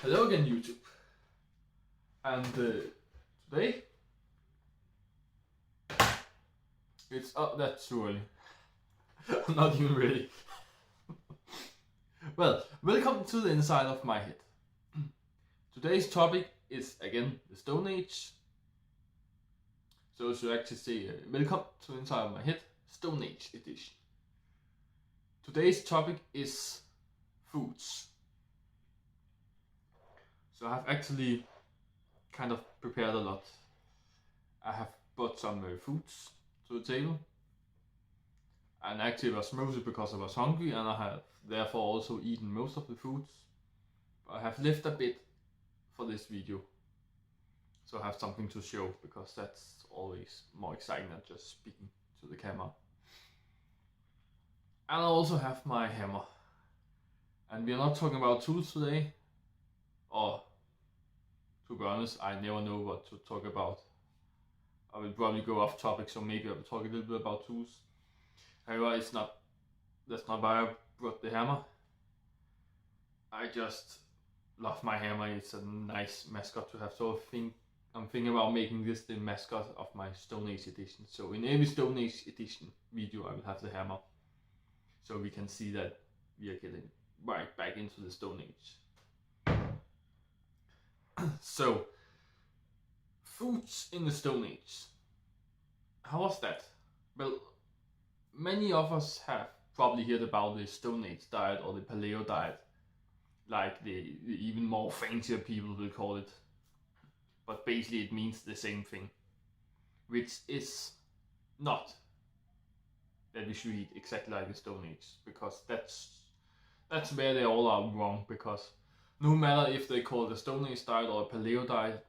Hello again, YouTube. And today it's that's too early. I'm not even ready. Well, welcome to the inside of my head. Today's topic is again the Stone Age. So I should actually say welcome to the inside of my head, Stone Age edition. Today's topic is foods. So I have actually kind of prepared a lot. I have brought some foods to the table, and actually it was mostly because I was hungry and I have therefore also eaten most of the foods. But I have left a bit for this video, so I have something to show, because that's always more exciting than just speaking to the camera. And I also have my hammer, and we are not talking about tools today, or to be honest, I never know what to talk about. I will probably go off topic, so maybe I will talk a little bit about tools. However, that's not why I brought the hammer. I just love my hammer. It's a nice mascot to have. So I'm thinking about making this the mascot of my Stone Age edition. So in every Stone Age edition video, I will have the hammer, so we can see that we are getting right back into the Stone Age. So, foods in the Stone Age. How was that? Well, many of us have probably heard about the Stone Age diet or the Paleo diet, like the even more fancier people will call it. But basically it means the same thing, which is not that we should eat exactly like the Stone Age, because that's where they all are wrong. Because no matter if they call it a Stone Age diet or a Paleo diet,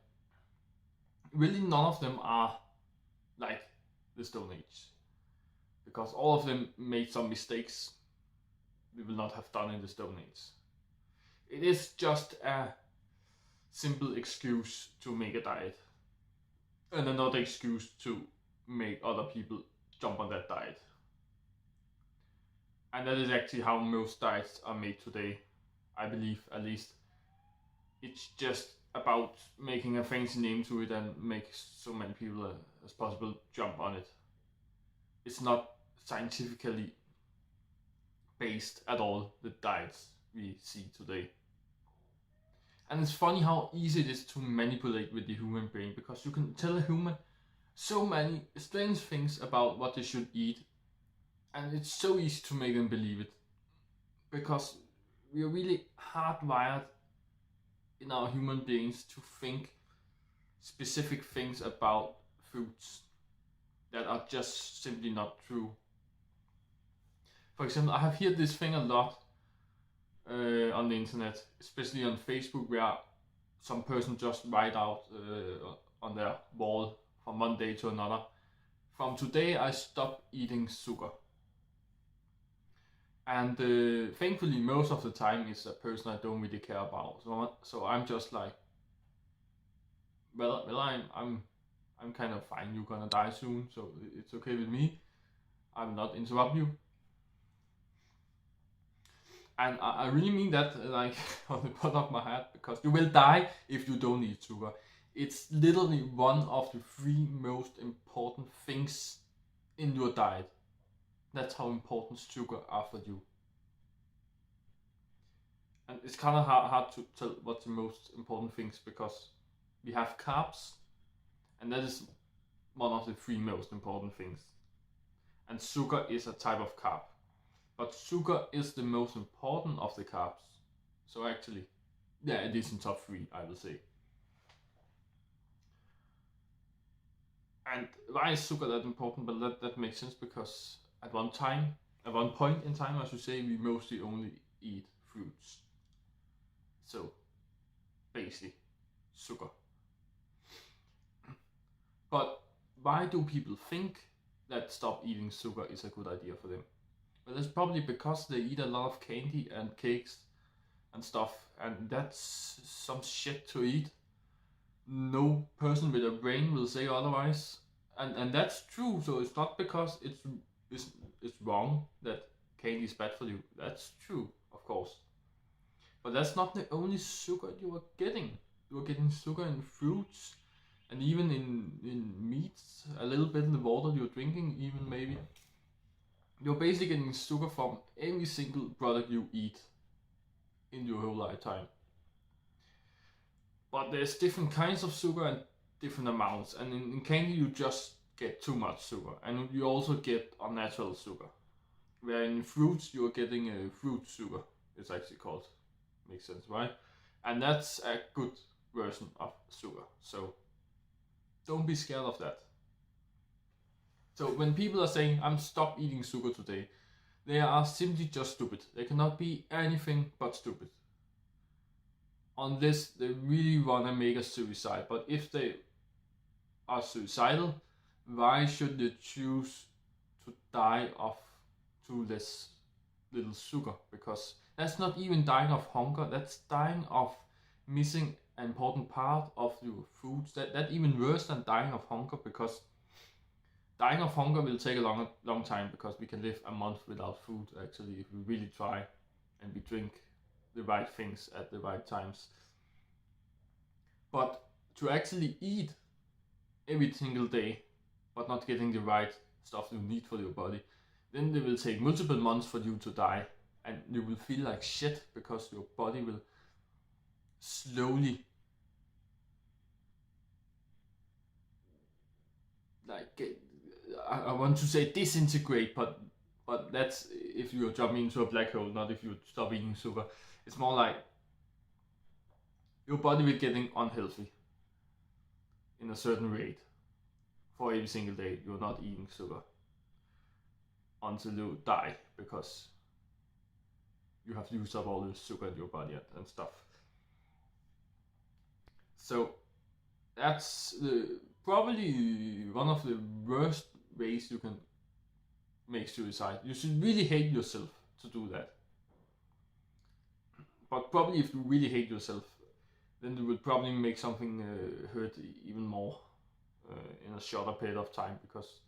really none of them are like the Stone Age, because all of them made some mistakes we will not have done in the Stone Age. It is just a simple excuse to make a diet, and another excuse to make other people jump on that diet. And that is actually how most diets are made today, I believe, at least. It's just about making a fancy name to it and make so many people as possible jump on it. It's not scientifically based at all, the diets we see today. And it's funny how easy it is to manipulate with the human brain, because you can tell a human so many strange things about what they should eat, and it's so easy to make them believe it, because we are really hardwired in our human beings to think specific things about foods that are just simply not true. For example, I have heard this thing a lot on the internet, especially on Facebook, where some person just write out on their wall from one day to another, "From today I stop eating sugar." And thankfully most of the time it's a person I don't really care about. So I'm just like, well I'm kind of fine. You're gonna die soon, so it's okay with me. I will not interrupt you. And I really mean that, like, on the bottom of my head, because you will die if you don't eat sugar. It's literally one of the 3 most important things in your diet. That's how important sugar are for you. And it's kind of hard to tell what's the most important things, because we have carbs, and that is one of the 3 most important things. And sugar is a type of carb. But sugar is the most important of the carbs. So actually, yeah, it is in top 3, I will say. And why is sugar that important? But that makes sense, because at one point in time, I should say, we mostly only eat fruits. So basically, sugar. But why do people think that stop eating sugar is a good idea for them? Well, it's probably because they eat a lot of candy and cakes and stuff, and that's some shit to eat. No person with a brain will say otherwise, and that's true. So it's not because it's wrong that candy is bad for you. That's true, of course. But that's not the only sugar you are getting. You are getting sugar in fruits, and even in meats, a little bit in the water you're drinking, even maybe. You're basically getting sugar from every single product you eat in your whole lifetime. But there's different kinds of sugar and different amounts, and in candy you just get too much sugar, and you also get unnatural sugar. Where in fruits you're getting a fruit sugar, it's actually called. Makes sense, right? And that's a good version of sugar. So don't be scared of that. So when people are saying, I'm stop eating sugar today, they are simply just stupid. They cannot be anything but stupid. Unless they really want to make a suicide. But if they are suicidal, why should they choose to die of too less little sugar? Because that's not even dying of hunger, that's dying of missing an important part of your foods. That even worse than dying of hunger, because dying of hunger will take a long time, because we can live a month without food actually if we really try and we drink the right things at the right times. But to actually eat every single day but not getting the right stuff you need for your body, then it will take multiple months for you to die, and you will feel like shit because your body will slowly I want to say disintegrate, but that's if you're jumping into a black hole, not if you stop eating sugar. It's more like your body will getting unhealthy in a certain rate for every single day you're not eating sugar until you die, because you have used up all the sugar in your body and stuff. So that's probably one of the worst ways you can make suicide. You should really hate yourself to do that. But probably if you really hate yourself, then you would probably make something hurt even more in a shorter period of time, because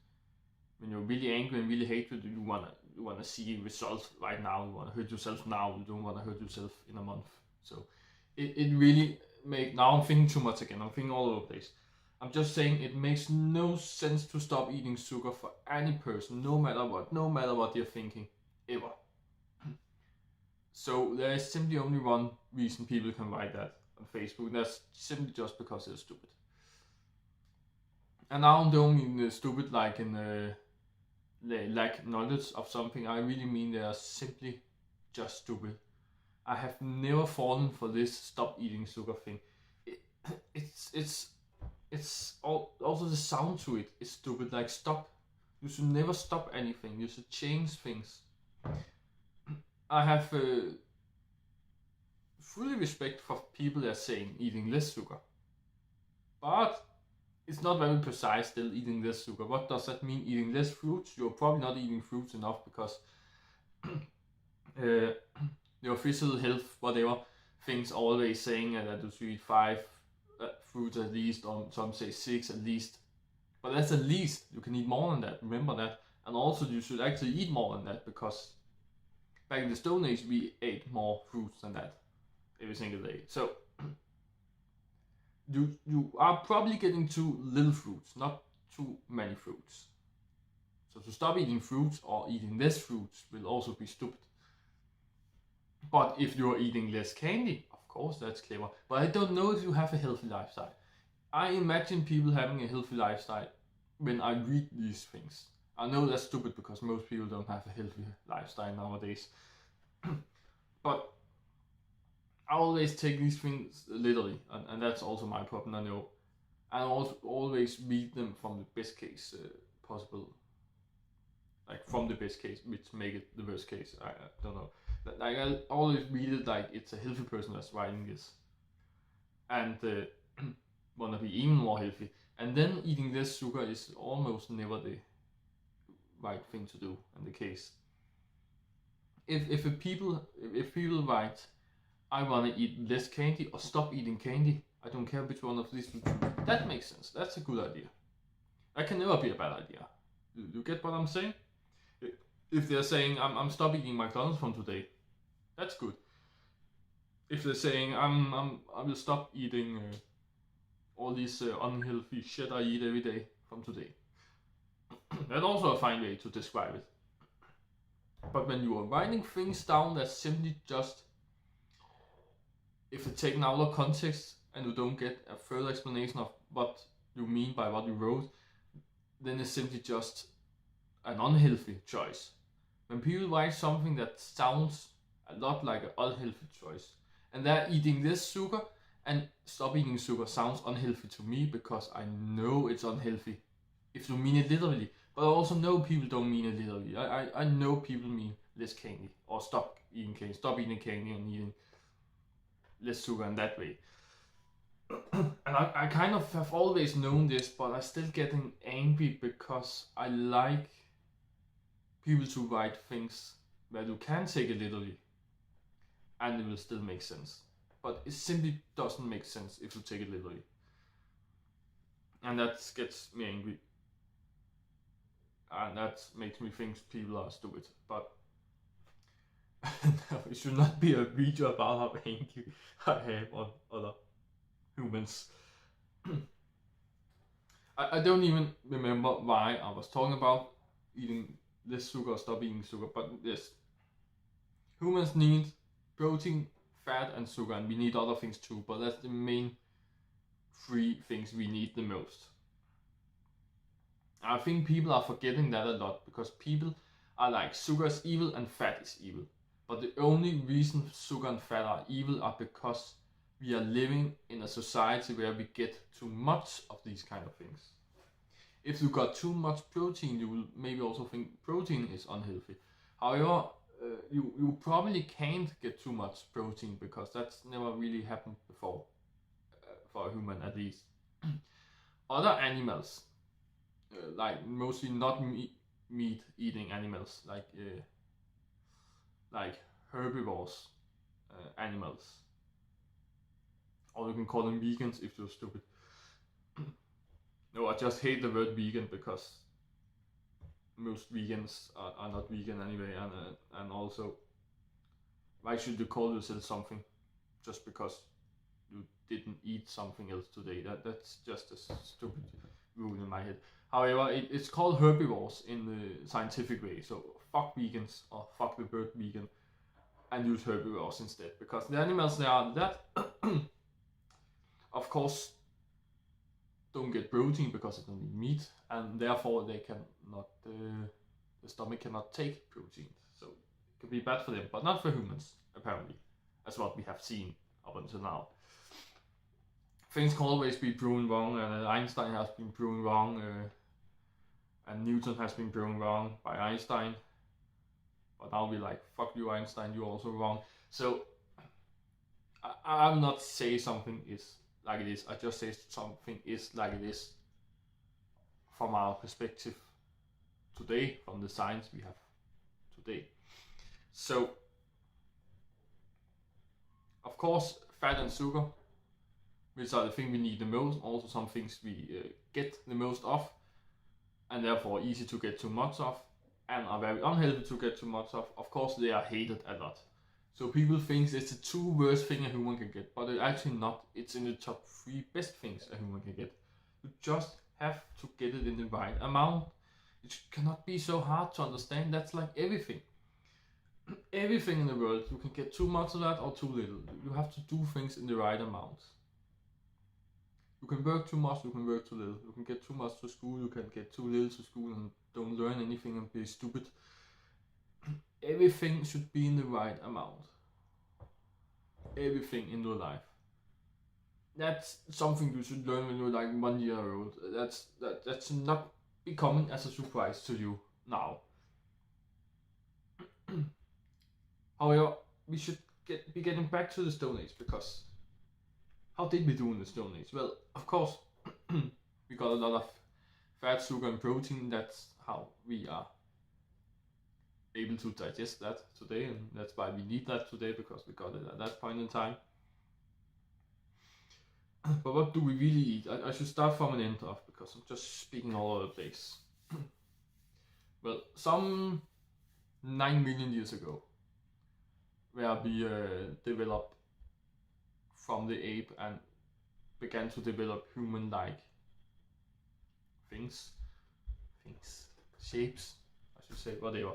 when you're really angry and really hatred, you wanna see results right now. You wanna hurt yourself now. You don't wanna hurt yourself in a month. So it really now I'm thinking too much again. I'm thinking all over the place. I'm just saying it makes no sense to stop eating sugar for any person, no matter what they're thinking, ever. So there is simply only one reason people can write that on Facebook, and that's simply just because they're stupid. And I don't mean stupid like in they lack knowledge of something. I really mean they are simply just stupid. I have never fallen for this stop eating sugar thing. It's also the sound to it is stupid. Like, stop. You should never stop anything. You should change things. I have fully respect for people that are saying eating less sugar, but it's not very precise still, eating less sugar. What does that mean, eating less fruits? You're probably not eating fruits enough, because the official health whatever things always saying that you should eat 5 fruits at least, or some say 6 at least. But that's at least. You can eat more than that, remember that. And also you should actually eat more than that, because back in the Stone Age we ate more fruits than that every single day. So you are probably getting too little fruits, not too many fruits. So to stop eating fruits or eating less fruits will also be stupid. But if you're eating less candy, of course that's clever. But I don't know if you have a healthy lifestyle. I imagine people having a healthy lifestyle when I read these things. I know that's stupid because most people don't have a healthy lifestyle nowadays. But I always take these things literally, and that's also my problem, I know. I also always read them from the best case possible. Like from the best case, which make it the worst case, I don't know. Like I always read it like it's a healthy person that's writing this. And wanna be even more healthy. And then eating less sugar is almost never the right thing to do in the case. If people write, I want to eat less candy or stop eating candy, I don't care which one of these two, that makes sense. That's a good idea. That can never be a bad idea. You get what I'm saying? If they're saying I'm stop eating McDonald's from today, that's good. if they're saying I will stop eating all these unhealthy shit I eat every day from today. That's also a fine way to describe it. But when you are writing things down that's simply just, if it's taken out of context and you don't get a further explanation of what you mean by what you wrote, then it's simply just an unhealthy choice. When people write something that sounds a lot like an unhealthy choice, and they're eating this sugar, and stop eating sugar sounds unhealthy to me because I know it's unhealthy if you mean it literally. But I also know people don't mean it literally. I know people mean less candy, or stop eating candy, and eating less sugar in that way. And I kind of have always known this, but I'm still getting angry because I like people to write things where you can take it literally and it will still make sense. But it simply doesn't make sense if you take it literally. And that gets me angry. And that makes me think people are stupid. But it should not be a video about how angry I am on other humans. I don't even remember why I was talking about eating less sugar or stop eating sugar, but yes, humans need protein, fat, and sugar, and we need other things too, but that's the main three things we need the most. I think people are forgetting that a lot because people are like, sugar is evil and fat is evil. But the only reason sugar and fat are evil are because we are living in a society where we get too much of these kind of things. If you got too much protein, you will maybe also think protein is unhealthy. However, you probably can't get too much protein because that's never really happened before, for a human at least. Other animals, like mostly not meat eating animals, like herbivores animals, or you can call them vegans if you're stupid. No, I just hate the word vegan because most vegans are not vegan anyway, and also, why should you call yourself something just because you didn't eat something else today? That's just a stupid rule in my head. However, it's called herbivores in the scientific way, so fuck vegans, or fuck the word vegan, and use herbivores instead, because the animals they are that of course don't get protein because they don't eat meat, and therefore they cannot, the stomach cannot take protein, so it can be bad for them, but not for humans apparently, as what we have seen up until now. Things can always be proven wrong, and Einstein has been proven wrong, and Newton has been proven wrong by Einstein, but now we're like, fuck you Einstein, you're also wrong. So I'm not say something is like it is, I just say something is like it is from our perspective today, from the science we have today. So of course fat and sugar, which are the thing we need the most, also some things we get the most of, and therefore easy to get too much of, and are very unhealthy to get too much of. Of course they are hated a lot. So people think it's the two worst thing a human can get, but it's actually not. It's in the top 3 best things a human can get. You just have to get it in the right amount. It cannot be so hard to understand. That's like everything. Everything in the world, you can get too much of that or too little. You have to do things in the right amount. You can work too much, you can work too little. You can get too much to school, you can get too little to school and don't learn anything and be stupid. Everything should be in the right amount. Everything in your life. That's something you should learn when you're like 1 year old. That's not becoming as a surprise to you now. However, we should be getting back to the Stone Age, because how did we do in the Stone Age? Well, of course, we got a lot of fat, sugar, and protein. That's how we are able to digest that today, and that's why we need that today, because we got it at that point in time. But what do we really eat? I should start from an end off, because I'm just speaking all over the place. Well, some 9 million years ago, where we developed from the ape and began to develop human-like things, shapes, I should say, whatever.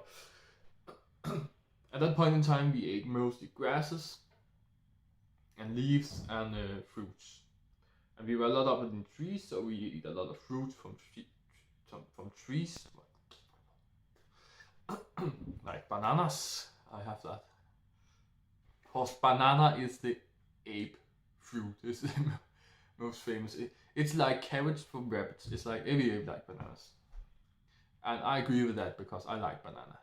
At that point in time, we ate mostly grasses and leaves and fruits. And we were a lot up in trees, so we eat a lot of fruit from trees. Like bananas, I have that. Of course, banana is the ape fruit. It's the most famous. It's like carrots from rabbits. It's like every ape like bananas. And I agree with that because I like banana.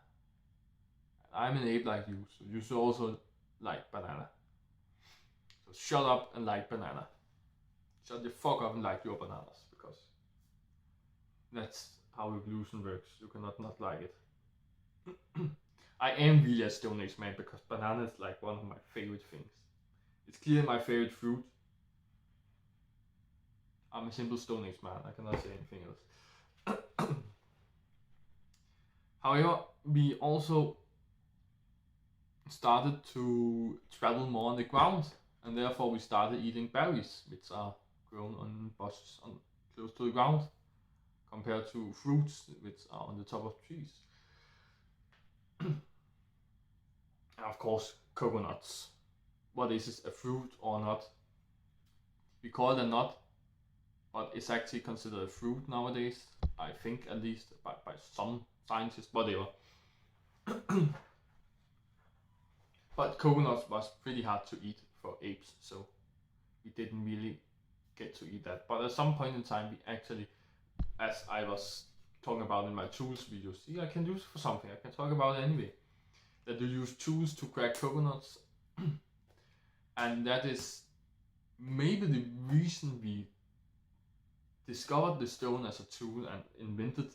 I'm an ape like you, so you should also like banana. So shut up and like banana. Shut the fuck up and like your bananas, because that's how evolution works. You cannot not like it. I am really a Stone Age man because banana is like one of my favorite things. It's clearly my favorite fruit. I'm a simple Stone Age man. I cannot say anything else. However, we also started to travel more on the ground, and therefore we started eating berries, which are grown on bushes close to the ground, compared to fruits which are on the top of trees. And of course, coconuts. What is this, a fruit or not? We call it a nut, but it's actually considered a fruit nowadays. I think, at least by some scientists, whatever. But coconuts was pretty hard to eat for apes, so we didn't really get to eat that. But at some point in time, we actually, as I was talking about in my tools videos, see, I can use it for something. I can talk about it anyway. That you use tools to crack coconuts, and that is maybe the reason we discovered the stone as a tool and invented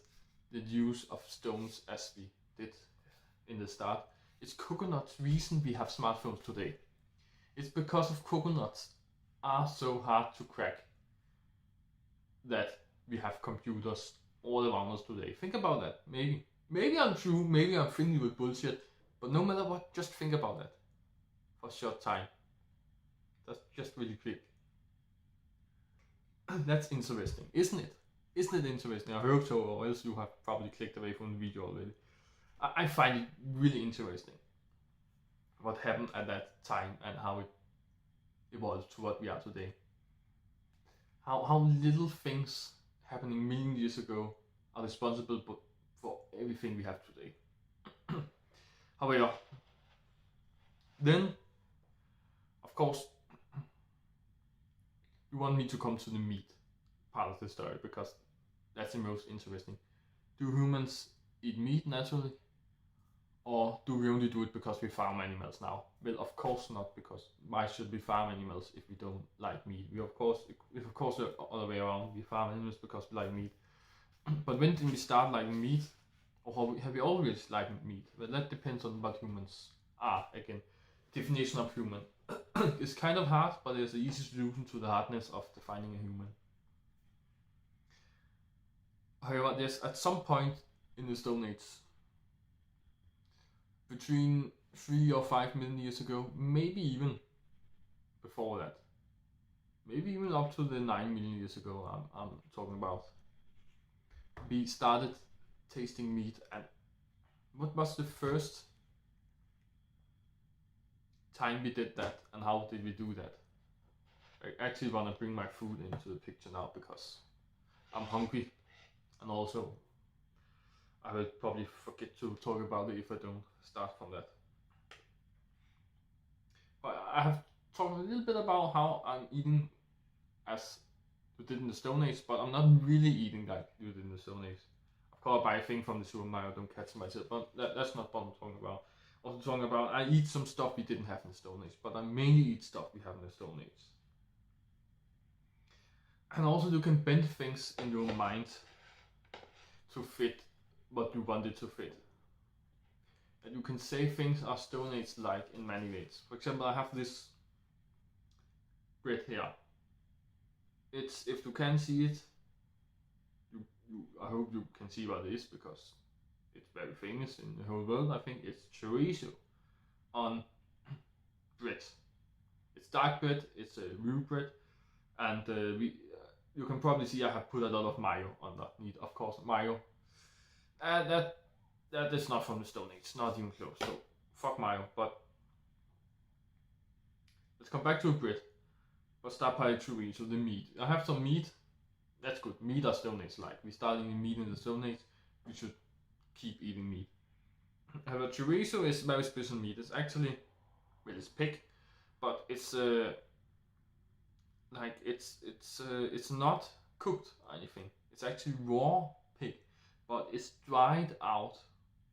the use of stones as we did in the start. It's coconuts reason we have smartphones today. It's because of coconuts are so hard to crack that we have computers all around us today. Think about that. Maybe I'm true, maybe I'm thinking with bullshit, but no matter what, just think about that for a short time. That's just really quick. That's interesting, isn't it? Isn't it interesting? I hope so, or else you have probably clicked away from the video already. I find it really interesting what happened at that time and how it evolved to what we are today. How little things happening million years ago are responsible for everything we have today. However, then, of course, you want me to come to the meat part of the story because that's the most interesting. Do humans eat meat naturally? Or do we only do it because we farm animals now? Well, of course not, because why should we farm animals if we don't like meat? We of course the other way around, we farm animals because we like meat. But when did we start liking meat? Or have we always liked meat? Well, that depends on what humans are. Again, definition of human. It's kind of hard, but there's an easy solution to the hardness of defining a human. However, there's at some point in the Stone Age, between 3 or 5 million years ago, maybe even before that, maybe even up to the 9 million years ago I'm talking about, we started tasting meat. And what was the first time we did that, and how did we do that? I actually want to bring my food into the picture now because I'm hungry, and also I will probably forget to talk about it if I don't start from that. But I have talked a little bit about how I'm eating as you did in the Stone Age, but I'm not really eating like you did in the Stone Age. Of course, I buy a thing from the supermarket, I don't catch myself, but that's not what I'm talking about. Also talking about, I eat some stuff we didn't have in the Stone Age, but I mainly eat stuff we have in the Stone Age. And also you can bend things in your mind to fit what you want it to fit. And you can say things are Stone Age like in many ways. For example, I have this bread here. It's, if you can see it, I hope you can see what it is because it's very famous in the whole world. I think it's chorizo on bread. It's dark bread, it's real bread, and you can probably see I have put a lot of mayo underneath. Of course, mayo. That is not from the Stone Age, not even close. So fuck mayo. But let's come back to bread. But start by chorizo, the meat. I have some meat. That's good. Meat are Stone Age like. We start eating meat in the Stone Age. We should keep eating meat. However, chorizo is very special meat. It's actually, well, it's pig, but it's like it's not cooked or anything. It's actually raw pig, but it's dried out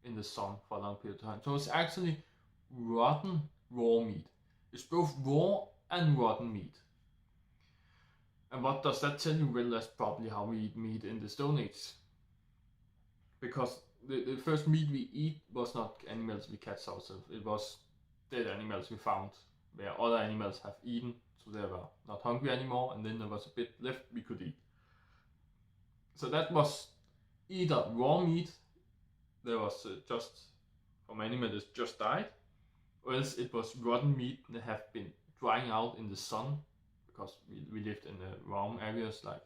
in the sun for a long period of time. So it's actually rotten raw meat. It's both raw and rotten meat. And what does that tell you? Well, that's probably how we eat meat in the Stone Age. Because the first meat we eat was not animals we catch ourselves. It was dead animals we found where other animals have eaten. So they were not hungry anymore, and then there was a bit left we could eat. So that was either raw meat, there was just from animals that just died, or else it was rotten meat that have been drying out in the sun, because we lived in the warm areas, like,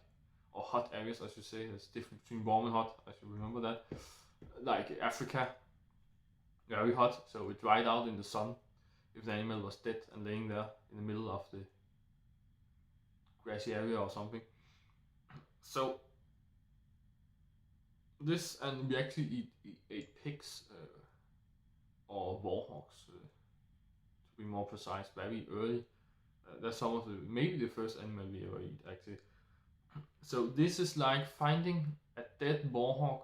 or hot areas I should say. There's difference between warm and hot, I should remember that. Like Africa, very hot, so it dried out in the sun if the animal was dead and laying there in the middle of the grassy area or something. So this, and we actually ate pigs or warhawks, to be more precise, very early. That's some of the, maybe the first animal we ever eat actually. So this is like finding a dead warhawk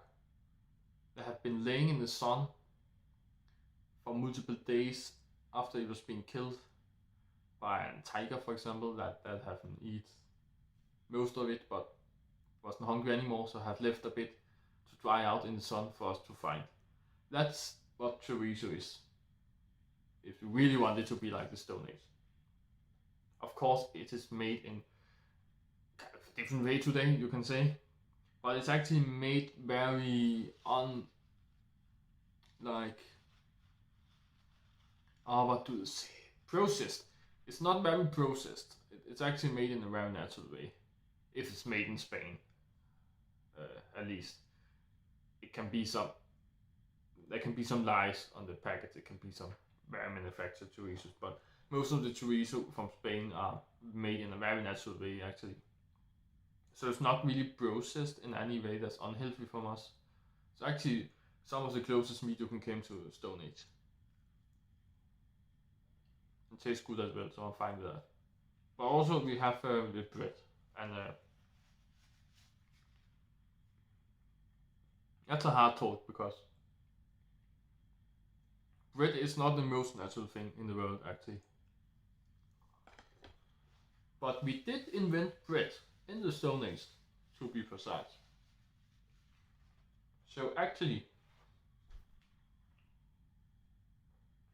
that have been laying in the sun for multiple days after it was being killed by a tiger, for example, that haven't eaten most of it but wasn't hungry anymore, so had left a bit to dry out in the sun for us to find. That's what chorizo is, if you really want it to be like the Stone Age. Of course, it is made in kind of a different way today, you can say, but it's actually made very what do you say? Processed. It's not very processed. It's actually made in a very natural way. If it's made in Spain, at least, it can be some. There can be some lies on the packet. It can be some very manufactured chorizos, but most of the chorizo from Spain are made in a very natural way, actually. So it's not really processed in any way that's unhealthy from us. It's actually some of the closest meat you can come to Stone Age. It tastes good as well, so I'm fine with that. But also we have the bread, and that's a hard talk, because bread is not the most natural thing in the world actually. But we did invent bread in the Stone Age, to be precise. So actually,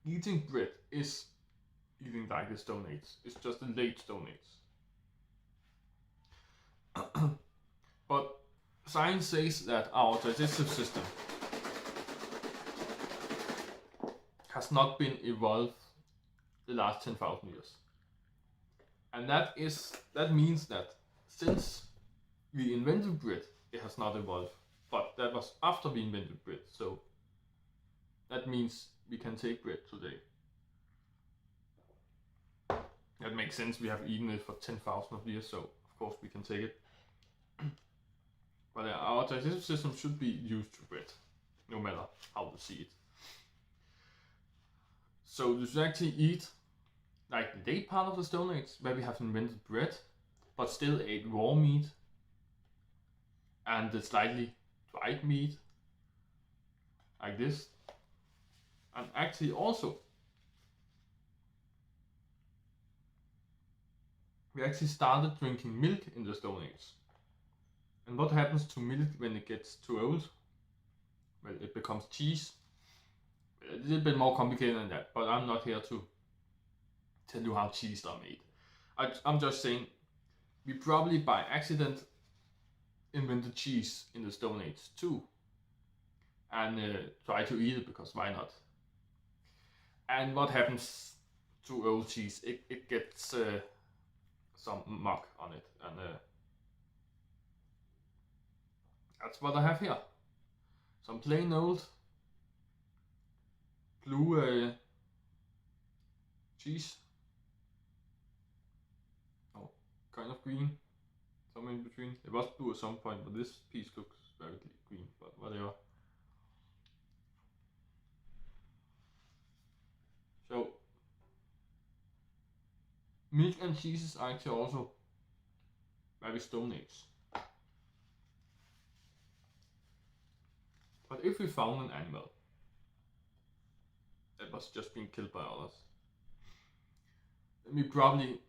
eating bread is eating like the Stone Age. It's just the late Stone Age. But science says that our digestive system has not been evolved the last 10,000 years. And that means that since we invented bread, it has not evolved. But that was after we invented bread, so that means we can take bread today. That makes sense. We have eaten it for 10,000 years, so of course we can take it. But our digestive system should be used to bread, no matter how to see it. So you should actually eat like the late part of the Stone Age, where we have invented bread, but still ate raw meat and the slightly dried meat, like this. And actually also, we actually started drinking milk in the Stone Age. And what happens to milk when it gets too old? Well, it becomes cheese. A little bit more complicated than that, but I'm not here to tell you how cheese are made. I'm just saying, we probably by accident invented cheese in the Stone Age too, and try to eat it, because why not? And what happens too old cheese, it gets some muck on it, and that's what I have here. Some plain old blue cheese. Oh, kind of green. Somewhere in between. It was blue at some point, but this piece looks very green, but whatever. So, milk and cheeses are actually also very Stone Age. But if we found an animal that was just being killed by others, then we probably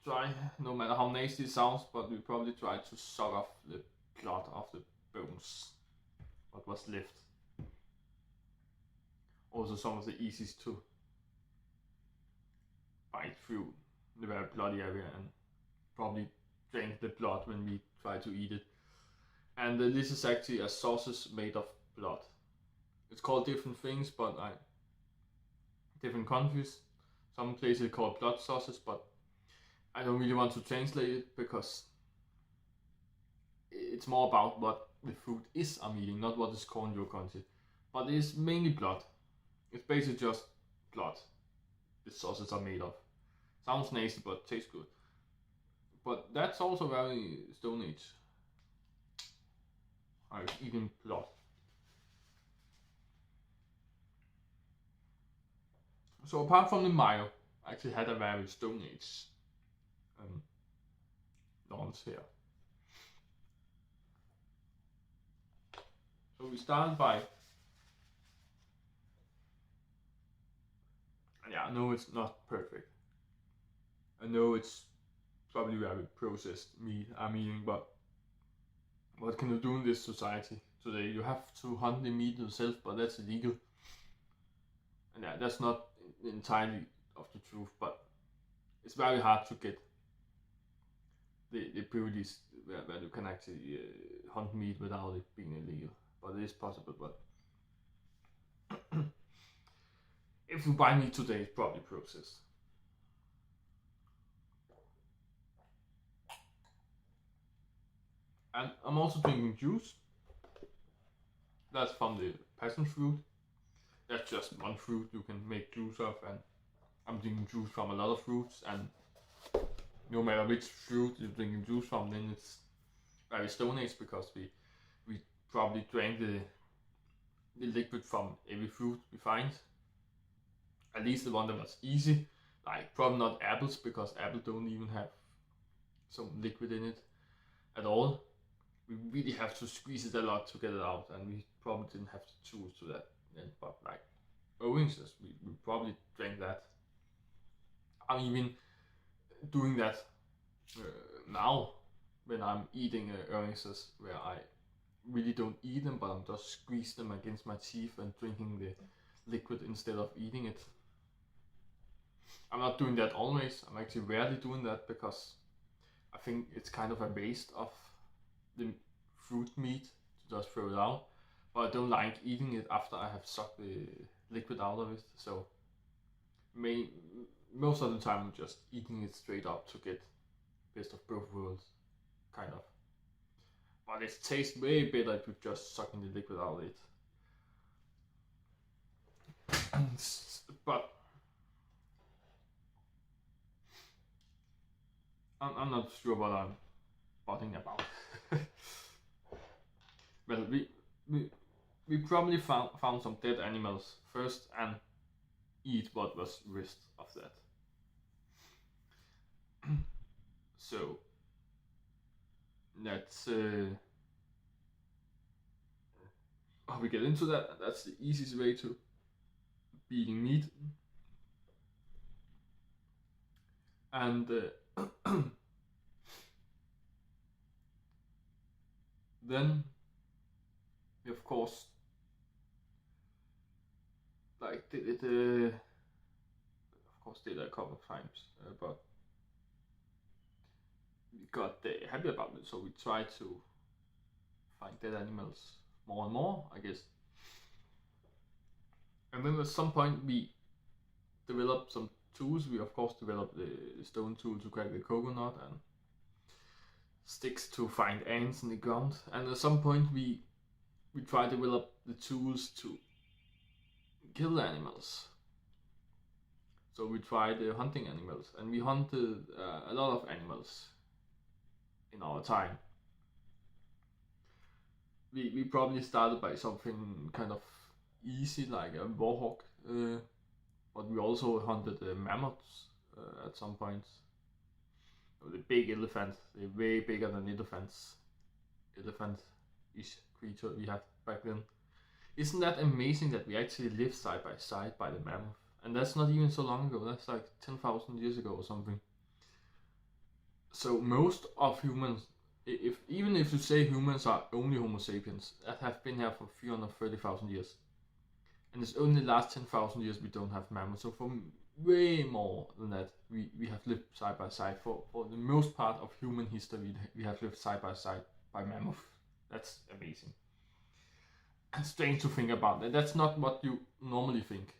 try, no matter how nasty it sounds, but we probably try to suck off the blood of the bones, what was left. Also some of the easiest to bite through the very bloody area and probably drink the blood when we try to eat it. And this is actually a sausage made of blood. It's called different things, but different countries. Some places call blood sausage, but I don't really want to translate it because it's more about what the food is I'm eating, not what is called in your country. But it's mainly blood. It's basically just blood the sausages are made of. Sounds nasty, but tastes good. But that's also very Stone Age. Eating blood. So apart from the mayo, I actually had a very Stone Age lunch here. So we start by, yeah, I know it's not perfect. I know it's probably very processed meat I'm eating, but what can you do in this society today? You have to hunt the meat yourself, but that's illegal. And yeah, that's not entirely of the truth, but it's very hard to get the privileges where you can actually hunt meat without it being illegal. But it is possible, but if you buy meat today, it's probably processed. And I'm also drinking juice. That's from the passion fruit. That's just one fruit you can make juice of, and I'm drinking juice from a lot of fruits, and no matter which fruit you're drinking juice from, then it's very Stone Age because we probably drank the liquid from every fruit we find. At least the one that was easy, like probably not apples because apples don't even have some liquid in it at all. We really have to squeeze it a lot to get it out, and we probably didn't have the tools to that then. But like oranges, we probably drank that. I'm even doing that now when I'm eating oranges, where I really don't eat them, but I'm just squeeze them against my teeth and drinking the liquid instead of eating it. I'm not doing that always. I'm actually rarely doing that because I think it's kind of a waste of the fruit meat to just throw it out. But I don't like eating it after I have sucked the liquid out of it. So most of the time I'm just eating it straight up to get best of both worlds, kind of. But it tastes way better if you're just sucking the liquid out of it. But I'm not sure what I'm butting about. Well, we probably found some dead animals first and eat what was rest of that. So that's how we get into that. That's the easiest way to eating meat. And then we of course like did it of course did it a couple of times, but we got happy about it, so we tried to find dead animals more and more, I guess. And then at some point we developed some tools. We of course developed the stone tool to crack the coconut and sticks to find ants in the ground. And at some point we tried to develop the tools to kill the animals. So we tried hunting animals, and we hunted a lot of animals in our time. We probably started by something kind of easy like a warhawk, but we also hunted mammoths at some point. The big elephant, they're way bigger than elephants. Elephant-ish creature we had back then. Isn't that amazing that we actually lived side by side by the mammoth? And that's not even so long ago, that's like 10,000 years ago or something. So most of humans, even if you say humans are only Homo sapiens, that have been here for 330,000 years. And it's only the last 10,000 years we don't have mammals. So for way more than that, we have lived side by side. For the most part of human history, we have lived side by side by mammoth. That's amazing. And strange to think about that. That's not what you normally think.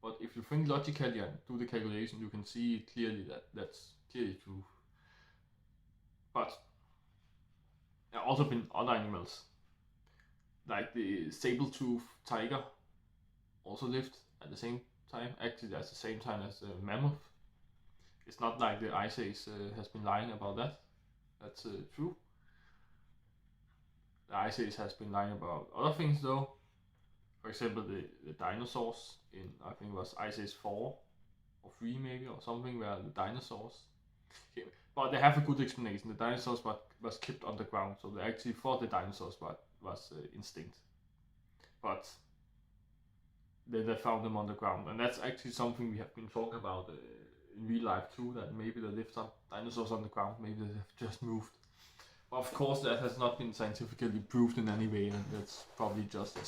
But if you think logically and do the calculation, you can see clearly that that's clearly true. But there have also been other animals, like the saber-tooth tiger, also lived at the same time, actually at the same time as the mammoth. It's not like the Ice Age has been lying about that. That's true. The Ice Age has been lying about other things though. For example, the dinosaurs in, I think it was Ice Age 4 or 3 maybe, or something, where the dinosaurs came. But they have a good explanation. The dinosaurs was kept underground, so they actually thought the dinosaurs was extinct. But then they found them underground, and that's actually something we have been talking about in real life too, that maybe there lived some dinosaurs underground, maybe they have just moved. But of course that has not been scientifically proved in any way, and that's probably just a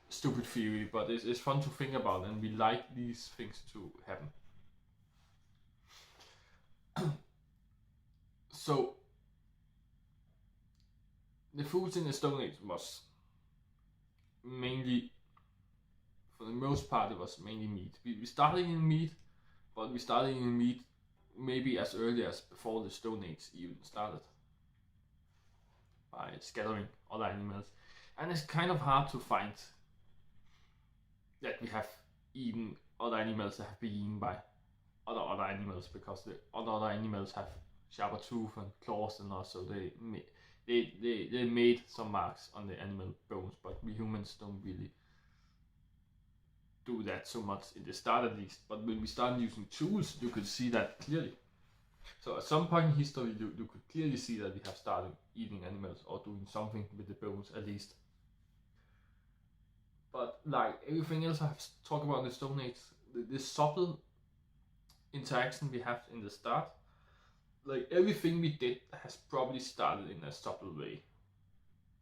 stupid theory, but it's fun to think about, and we like these things to happen. So the foods in the Stone Age was mainly, for the most part, it was mainly meat. We started in meat, but we started in meat maybe as early as before the Stone Age even started, by scattering other animals. And it's kind of hard to find that we have eaten other animals that have been eaten by other animals, because the other animals have sharper tooth and claws than us, so they made some marks on the animal bones, but we humans don't really do that so much in the start at least. But when we started using tools, you could see that clearly. So at some point in history, you could clearly see that we have started eating animals or doing something with the bones at least. But like everything else I have talked about in the Stone Age, this subtle interaction we have in the start, like everything we did has probably started in a subtle way.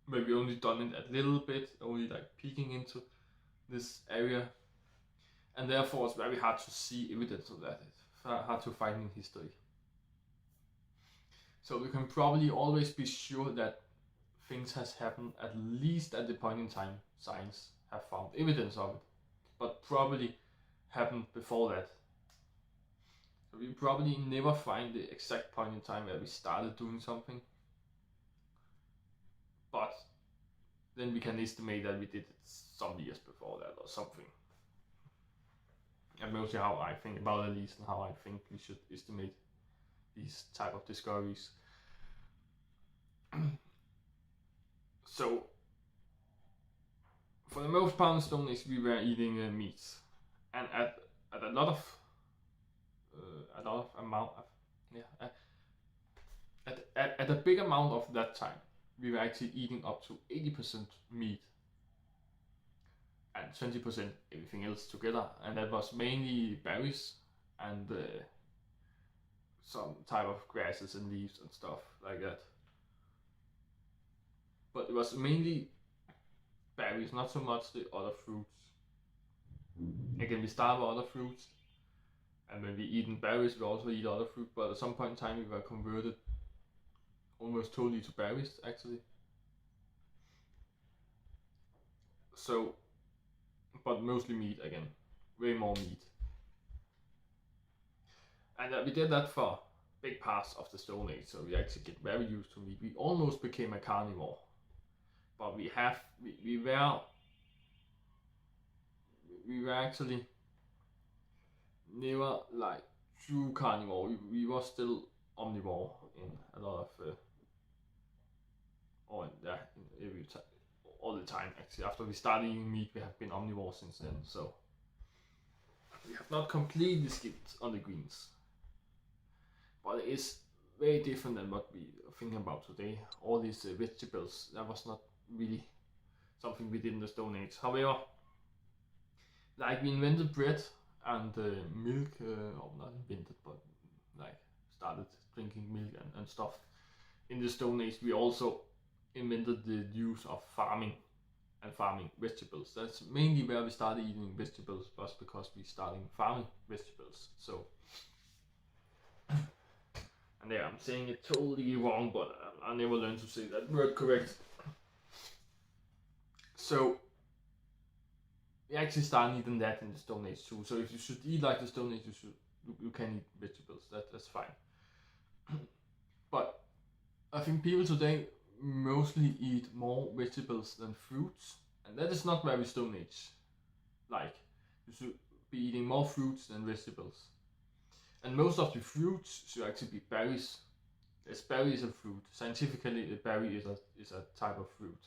Maybe only done it a little bit, only like peeking into this area, and therefore it's very hard to see evidence of that. It's hard to find in history. So we can probably always be sure that things has happened at least at the point in time science have found evidence of it, but probably happened before that. So we probably never find the exact point in time where we started doing something, but then we can estimate that we did it some years before that or something. And mostly how I think about it, at least, and how I think we should estimate these type of discoveries. So for the most part in Stone Age we were eating meat, and at a lot of amount of, at a big amount of that time we were actually eating up to 80% meat and 20% everything else together, and that was mainly berries and some type of grasses and leaves and stuff like that. But it was mainly berries, not so much the other fruits. Again, we start with other fruits, and when we eat berries, we also eat other fruit. But at some point in time, we were converted almost totally to berries, actually. So, but mostly meat again, way more meat. And we did that for big parts of the Stone Age, so we actually get very used to meat. We almost became a carnivore, but we were actually never like true carnivore. We were still omnivore in a lot of or yeah, in every time, all the time actually. After we started eating meat, we have been omnivore since then. So we have not completely skipped on the greens, but it is very different than what we are thinking about today. All these vegetables, that was not really something we did in the Stone Age. However, like we invented bread and milk, or not invented, but like started drinking milk and stuff. In the Stone Age, we also invented the use of farming and farming vegetables. That's mainly where we started eating vegetables, was because we started farming vegetables. So, and yeah, I'm saying it totally wrong, but I never learned to say that word correct. So, we actually started eating that in the Stone Age too. So if you should eat like the Stone Age, you can eat vegetables. That's fine. But I think people today mostly eat more vegetables than fruits, and that is not very Stone Age. Like you should be eating more fruits than vegetables, and most of the fruits should actually be berries. As berry is a fruit. Scientifically, a berry is a type of fruit.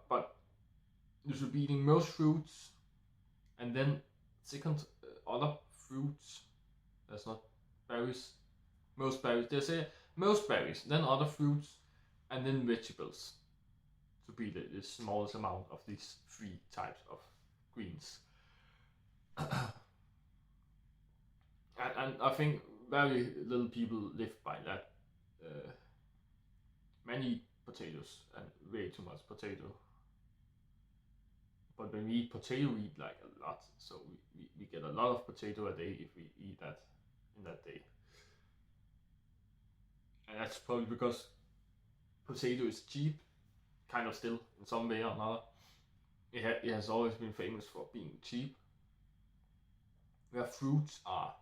But you should be eating most fruits, and then second other fruits. That's not berries. Most berries. They say most berries, then other fruits, and then vegetables. To be the smallest amount of these three types of greens. And I think very little people live by that. Many eat potatoes and way too much potato. But when we eat potato, we eat like a lot. So we get a lot of potato a day if we eat that in that day. And that's probably because potato is cheap, kind of still in some way or another. It has always been famous for being cheap. Where fruits are,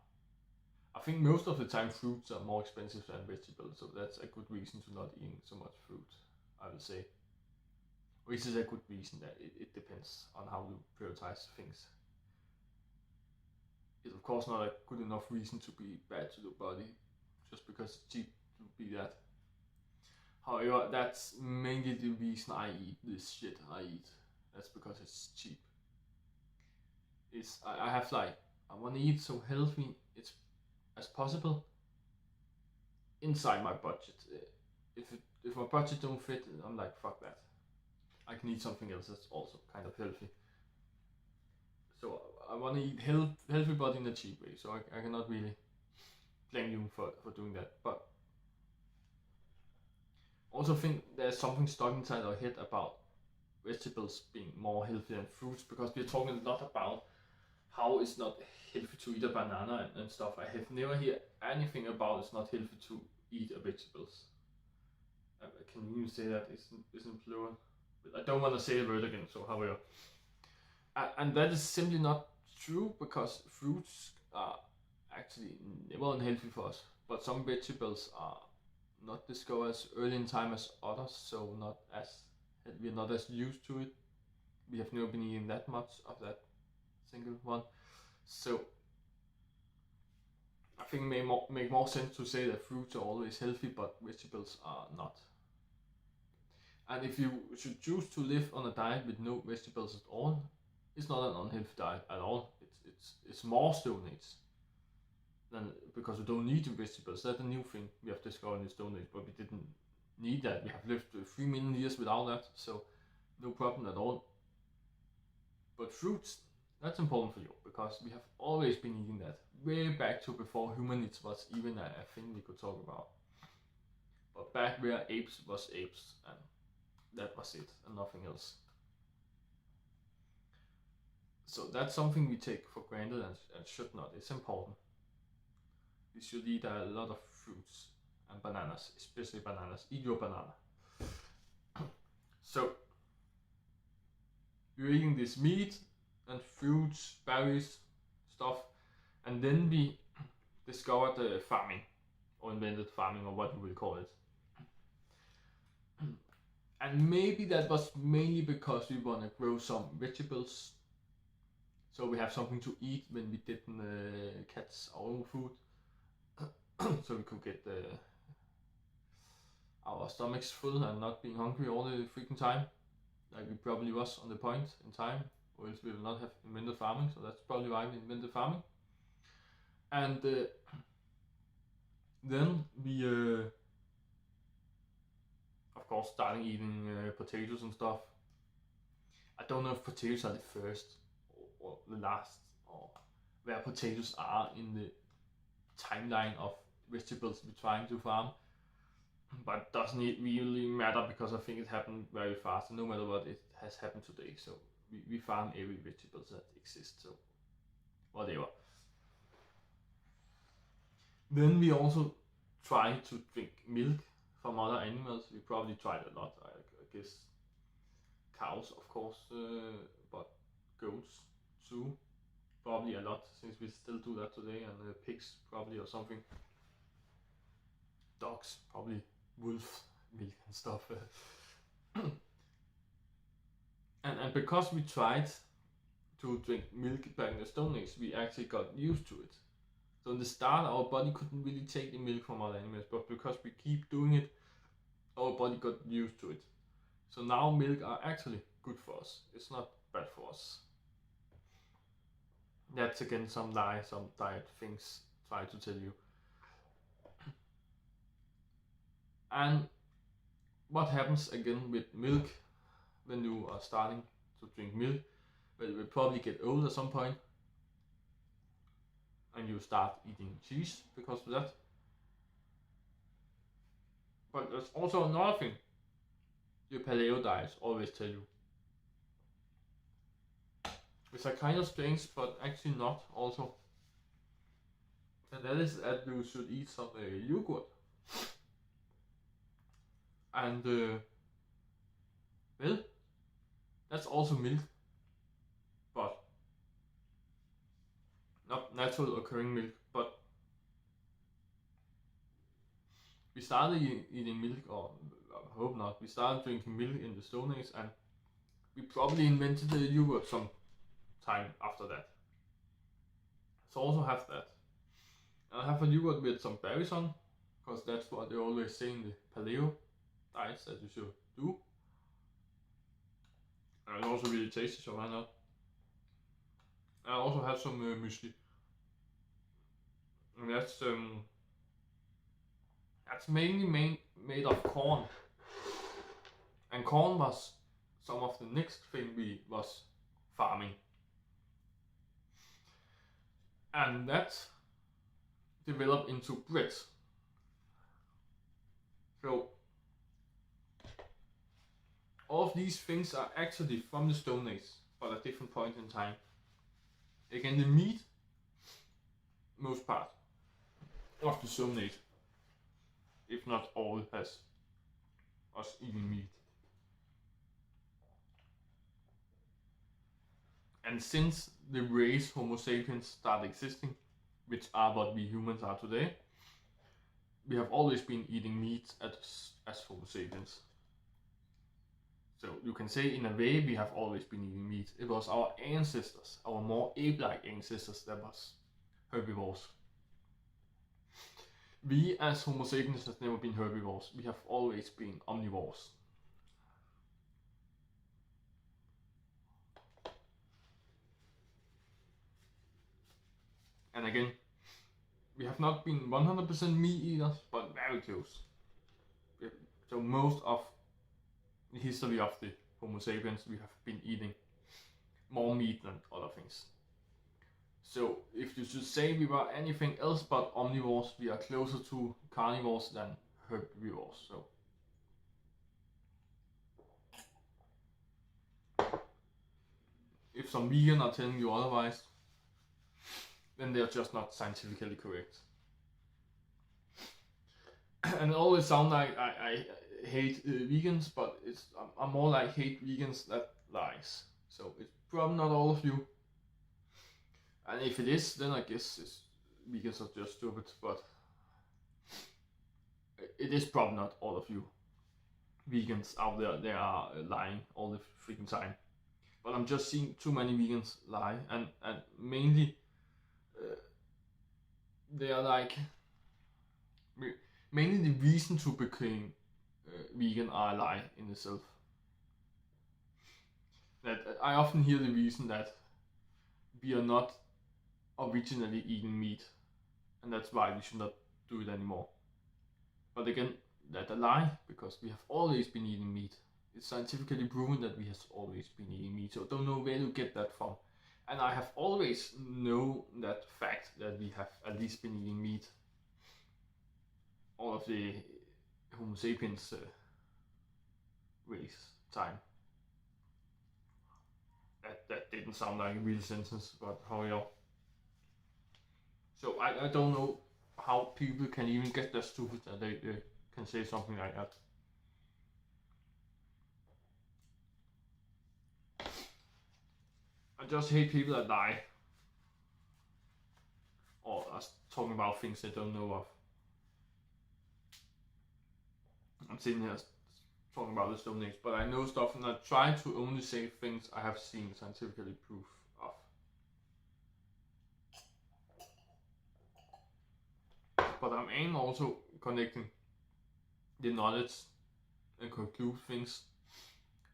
I think most of the time fruits are more expensive than vegetables, so that's a good reason to not eating so much fruit, I would say. Which is a good reason that it depends on how you prioritize things. It's of course not a good enough reason to be bad to the body, just because it's cheap to be that. However, that's mainly the reason I eat this shit I eat. That's because it's cheap. I have like, I want to eat so healthy as possible inside my budget. If my budget don't fit, I'm like fuck that. I can eat something else that's also kind of healthy. So I want to eat healthy but in a cheap way. So I cannot really blame you for doing that. But also think there's something stuck inside our head about vegetables being more healthy than fruits, because we're talking a lot about how it's not healthy to eat a banana and stuff. I have never heard anything about it's not healthy to eat a vegetables. Can you say that isn't plural? I don't want to say the word again, so however. And that is simply not true, because fruits are actually never unhealthy for us. But some vegetables are not discovered as early in time as others, so we're not as used to it. We have never been eating that much of that single one. So I think it make more sense to say that fruits are always healthy, but vegetables are not. And if you should choose to live on a diet with no vegetables at all, it's not an unhealthy diet at all. It's more Stone Age than, because we don't need the vegetables. That's a new thing we have discovered in the Stone Age, but we didn't need that. We have lived 3 million years without that, so no problem at all. But fruits, that's important for you, because we have always been eating that way back to before humanids was even a thing we could talk about. But back where apes was apes, and that was it, and nothing else. So that's something we take for granted and should not. It's important. We should eat a lot of fruits and bananas, especially bananas. Eat your banana. So we're eating this meat and fruits, berries, stuff, and then we discovered farming, or invented farming, or what you will call it. And maybe that was mainly because we want to grow some vegetables, so we have something to eat when we didn't catch our own food, so we could get our stomachs full and not being hungry all the freaking time, like we probably was on the point in time, or else we will not have invented farming. So that's probably why we invented farming. And then we of course starting eating potatoes and stuff. I don't know if potatoes are the first or the last, or where potatoes are in the timeline of vegetables we're trying to farm, but doesn't it really matter, because I think it happened very fast, and no matter what, it has happened today. So we farm every vegetable that exists, so whatever. Then we also try to drink milk from other animals. We probably tried a lot, I guess. Cows, of course, but goats too, probably a lot, since we still do that today, and pigs probably, or something. Dogs, probably wolf milk and stuff. and because we tried to drink milk back in the Stone Age, we actually got used to it. So in the start, our body couldn't really take the milk from other animals, but because we keep doing it, our body got used to it. So now milk are actually good for us. It's not bad for us. That's again some lie, some diet things try to tell you. And what happens again with milk when you are starting to drink milk? Well, you will probably get old at some point, and you start eating cheese because of that. But there's also another thing your paleo diets always tell you. It's a kind of strange, but actually not also. And that is that you should eat some yogurt. And well, that's also milk, but not natural occurring milk. But we started eating milk, or I hope not, we started drinking milk in the Stone Age, and we probably invented the yogurt some time after that. So also have that. And I have a yogurt with some berries on, because that's what they always say in the paleo diets that you should do. And it's also really tasty, so why not? I also have some muesli. And that's mainly made of corn. And corn was some of the next thing we was farming. And that developed into bread. So all of these things are actually from the Stone Age, but at a different point in time. Again, the meat, most part of the Stone Age, if not all, has us eating meat. And since the race Homo sapiens started existing, which are what we humans are today, we have always been eating meat as Homo sapiens. So you can say, in a way, we have always been eating meat. It was our ancestors, our more ape-like ancestors, that was herbivores. We as Homo sapiens have never been herbivores. We have always been omnivores. And again, we have not been 100% meat eaters, but very close. So most of the history of the Homo sapiens, we have been eating more meat than other things. So if you should say we were anything else but omnivores, we are closer to carnivores than herbivores. So if some vegan are telling you otherwise, then they are just not scientifically correct. And it always sounds like I hate vegans, but I'm more like hate vegans that lies. So it's probably not all of you. And if it is, then I guess vegans are just stupid, but it is probably not all of you vegans out there. They are lying all the freaking time. But I'm just seeing too many vegans lie, and mainly they are like mainly the reason to become vegan are a lie in itself. That I often hear the reason that we are not originally eating meat, and that's why we should not do it anymore. But again, that's a lie, because we have always been eating meat. It's scientifically proven that we have always been eating meat, so I don't know where to get that from. And I have always known that fact, that we have at least been eating meat all of the Homo sapiens race time. That didn't sound like a real sentence, but how yeah. So I don't know how people can even get that stupid that they can say something like that. I just hate people that lie, or are talking about things they don't know of. I'm sitting here talking about the Stone Age, but I know stuff, and I try to only say things I have seen scientifically proof of. But I'm also connecting the knowledge and conclude things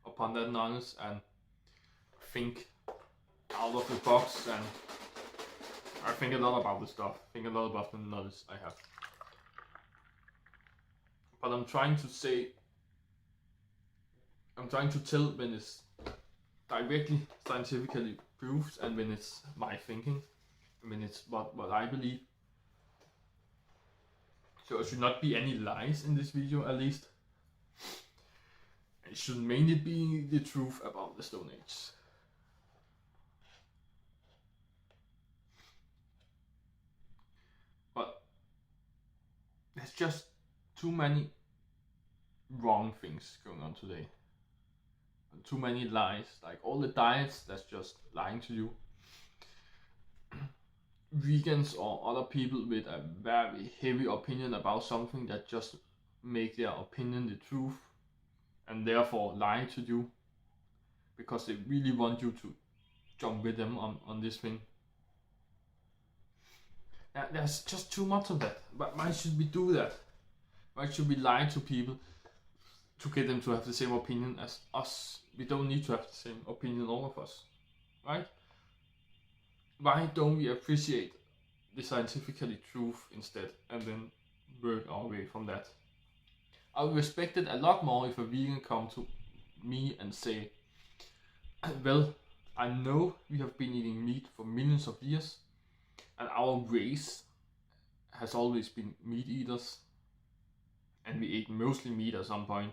upon that knowledge and think out of the box, and I think a lot about the stuff, think a lot about the knowledge I have. But I'm trying to tell when it's directly scientifically proved, and when it's my thinking, and when it's what I believe. So there should not be any lies in this video, at least. It should mainly be the truth about the Stone Age. But there's just too many wrong things going on today. And too many lies. Like all the diets, that's just lying to you. Vegans or other people with a very heavy opinion about something that just make their opinion the truth, and therefore lie to you because they really want you to jump with them on this thing. There's just too much of that. But why should we do that? Why should we lie to people to get them to have the same opinion as us? We don't need to have the same opinion, all of us, right? Why don't we appreciate the scientifically truth instead, and then work our way from that? I would respect it a lot more if a vegan come to me and say, well, I know we have been eating meat for millions of years, and our race has always been meat eaters, and we ate mostly meat at some point,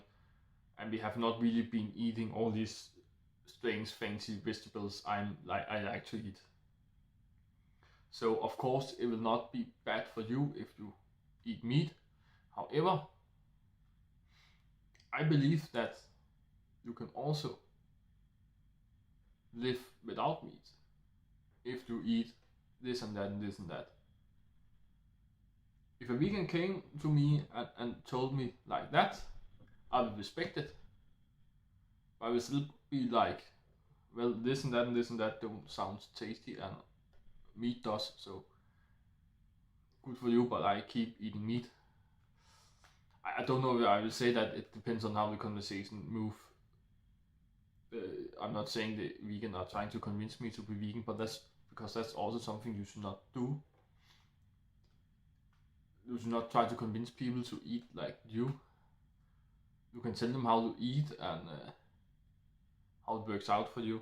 and we have not really been eating all these strange fancy vegetables I like to eat. So of course it will not be bad for you if you eat meat. However, I believe that you can also live without meat if you eat this and that and this and that. If a vegan came to me and told me like that, I would respect it. I would still be like, well, this and that and this and that don't sound tasty, and meat does, so good for you, but I keep eating meat. I don't know if I will say that. It depends on how the conversation move. I'm not saying the vegan are trying to convince me to be vegan, but that's because that's also something you should not do. You should not try to convince people to eat like you. You can tell them how to eat and how it works out for you.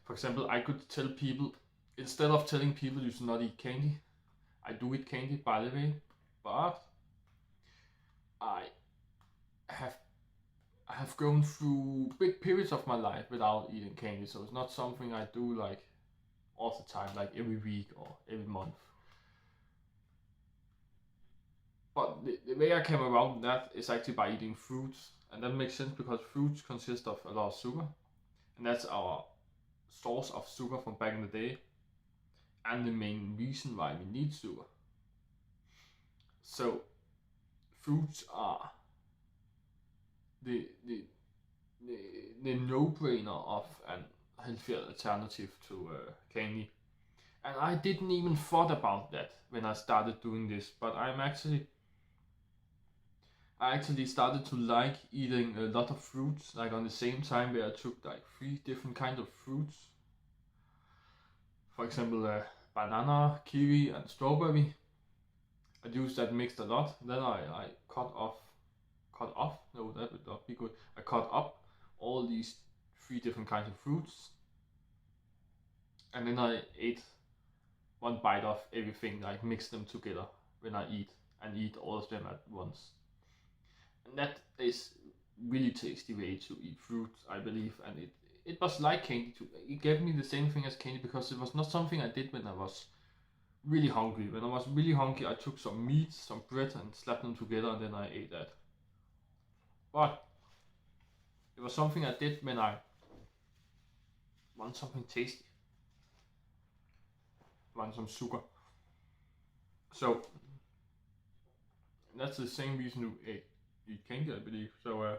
For example, I could tell people, instead of telling people you should not eat candy, I do eat candy, by the way, but I have gone through big periods of my life without eating candy, so it's not something I do like all the time, like every week or every month. But the way I came around that is actually by eating fruits, and that makes sense because fruits consist of a lot of sugar, and that's our source of sugar from back in the day. and the main reason why we need sugar. So fruits are the no-brainer of an healthier alternative to candy. And I didn't even thought about that when I started doing this, but I actually started to like eating a lot of fruits, like on the same time where I took like 3 different kinds of fruits. For example, banana, kiwi, and strawberry. I used that mixed a lot. Then I cut off. No, that would not be good. I cut up all these 3 different kinds of fruits, and then I ate one bite of everything. I mix them together when I eat all of them at once. And that is really tasty way to eat fruit, I believe. And it was like candy too. It gave me the same thing as candy because it was not something I did when I was really hungry. When I was really hungry, I took some meat, some bread, and slapped them together, and then I ate that. But it was something I did when I want something tasty, want some sugar. So that's the same reason to eat candy, I believe. So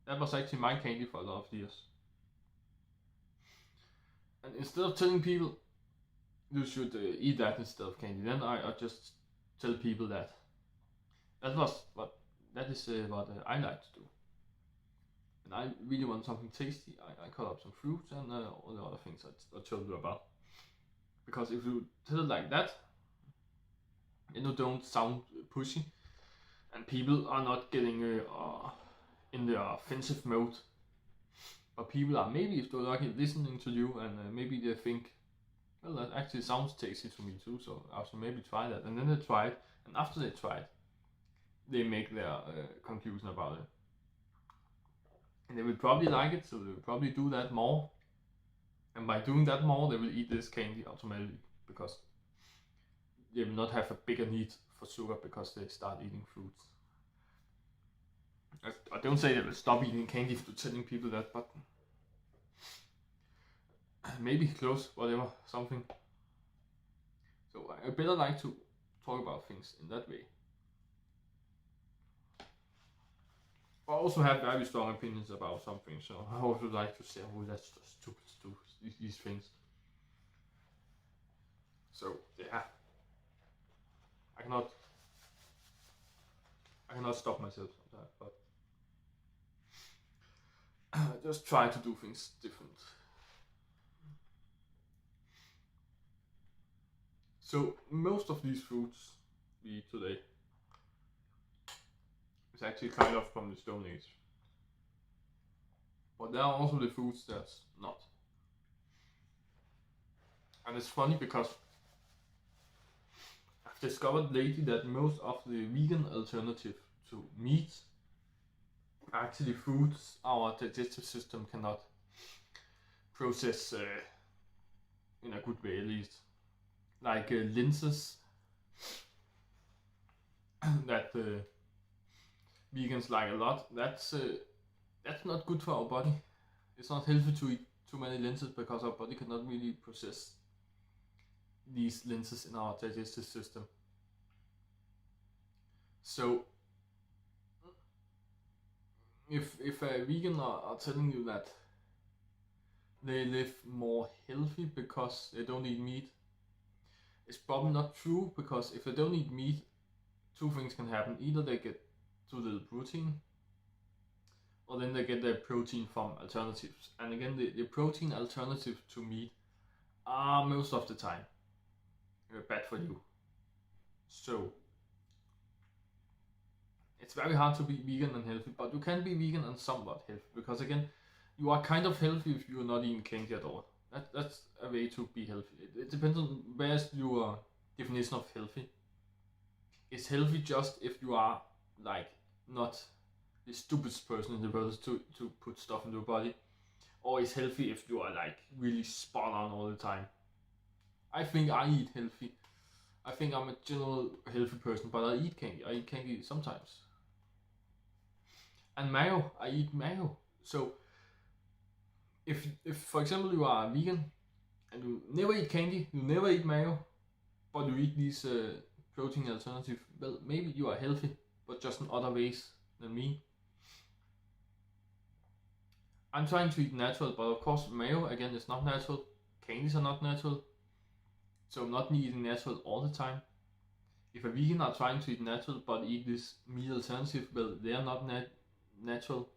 that was actually my candy for a lot of years. And instead of telling people you should eat that instead of candy, then I just tell people that that is what I like to do. And I really want something tasty. I cut up some fruits and all the other things I told you about. Because if you tell it like that, then you don't sound pushy, and people are not getting in the offensive mode. But people are, maybe if they're lucky, listening to you, and maybe they think, well, that actually sounds tasty to me too, so I should maybe try that. And then they try it, and after they try it, they make their conclusion about it. And they will probably like it, so they will probably do that more. And by doing that more, they will eat this candy automatically, because they will not have a bigger need for sugar because they start eating fruits. I don't say they will stop eating candy for telling people that, but maybe close, whatever, something. So I better like to talk about things in that way. I also have very strong opinions about something, so I also like to say, oh, that's just stupid to do these things. So yeah, I cannot stop myself from that, but I just try to do things different. So most of these foods we eat today is actually kind of from the Stone Age. But there are also the foods that's not. And it's funny because I've discovered lately that most of the vegan alternative to meat are actually foods our digestive system cannot process in a good way, at least. Like linses that vegans like a lot. That's not good for our body. It's not healthy to eat too many lenses because our body cannot really process these lenses in our digestive system. So if a vegan are telling you that they live more healthy because they don't eat meat, it's probably not true, because if they don't eat meat, 2 things can happen. Either they get too little protein, or then they get their protein from alternatives. And again, the protein alternative to meat are most of the time bad for you. So it's very hard to be vegan and healthy, but you can be vegan and somewhat healthy, because again, you are kind of healthy if you're not eating candy at all. That's a way to be healthy. It depends on where's your definition of healthy. Is healthy just if you are like not the stupidest person in the world to put stuff in your body, or is healthy if you are like really spot on all the time? I think I eat healthy. I think I'm a general healthy person, but I eat candy. I eat candy sometimes. And mayo, I eat mayo. So if for example you are a vegan and you never eat candy, you never eat mayo, but you eat these protein alternative, well, maybe you are healthy, but just in other ways than me. I'm trying to eat natural, but of course mayo again is not natural, candies are not natural, so I'm not eating natural all the time. If a vegan are trying to eat natural but eat this meat alternative, well, they are not natural.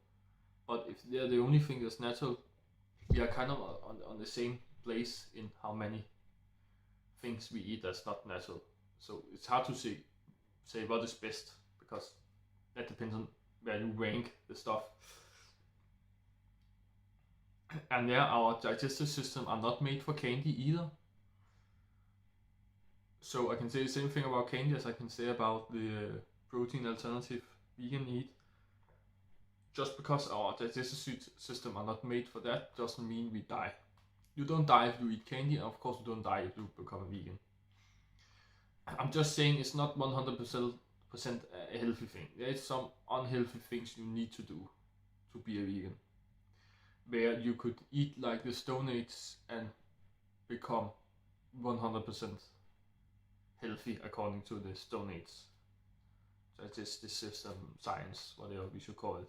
But if they're the only thing that's natural, we are kind of on the same place in how many things we eat that's not natural. So it's hard to say what is best, because that depends on where you rank the stuff. And yeah, our digestive system are not made for candy either. So I can say the same thing about candy as I can say about the protein alternative vegan eat. Just because our digestive system are not made for that doesn't mean we die. You don't die if you eat candy, and of course you don't die if you become a vegan. I'm just saying it's not 100% a healthy thing. There is some unhealthy things you need to do to be a vegan. Where you could eat like the Stone Age and become 100% healthy according to the Stone Age. That is the system, science, whatever we should call it.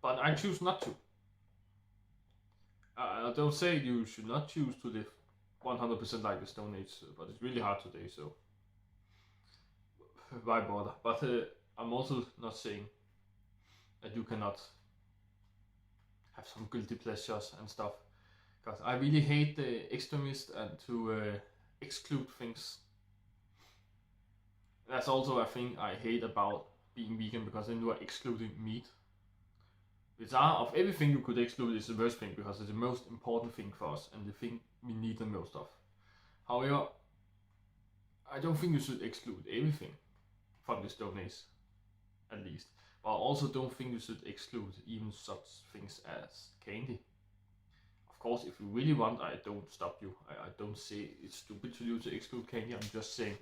But I choose not to. I don't say you should not choose to live 100% like the Stone Age, but it's really hard today, so why bother? But I'm also not saying that you cannot have some guilty pleasures and stuff, because I really hate the extremists and to exclude things. That's also a thing I hate about being vegan, because then you are excluding meat. Which are, of everything you could exclude, is the worst thing, because it's the most important thing for us and the thing we need the most of. However, I don't think you should exclude everything from the Stone Age, at least. But I also don't think you should exclude even such things as candy. Of course, if you really want, I don't stop you. I don't say it's stupid to you to exclude candy. I'm just saying,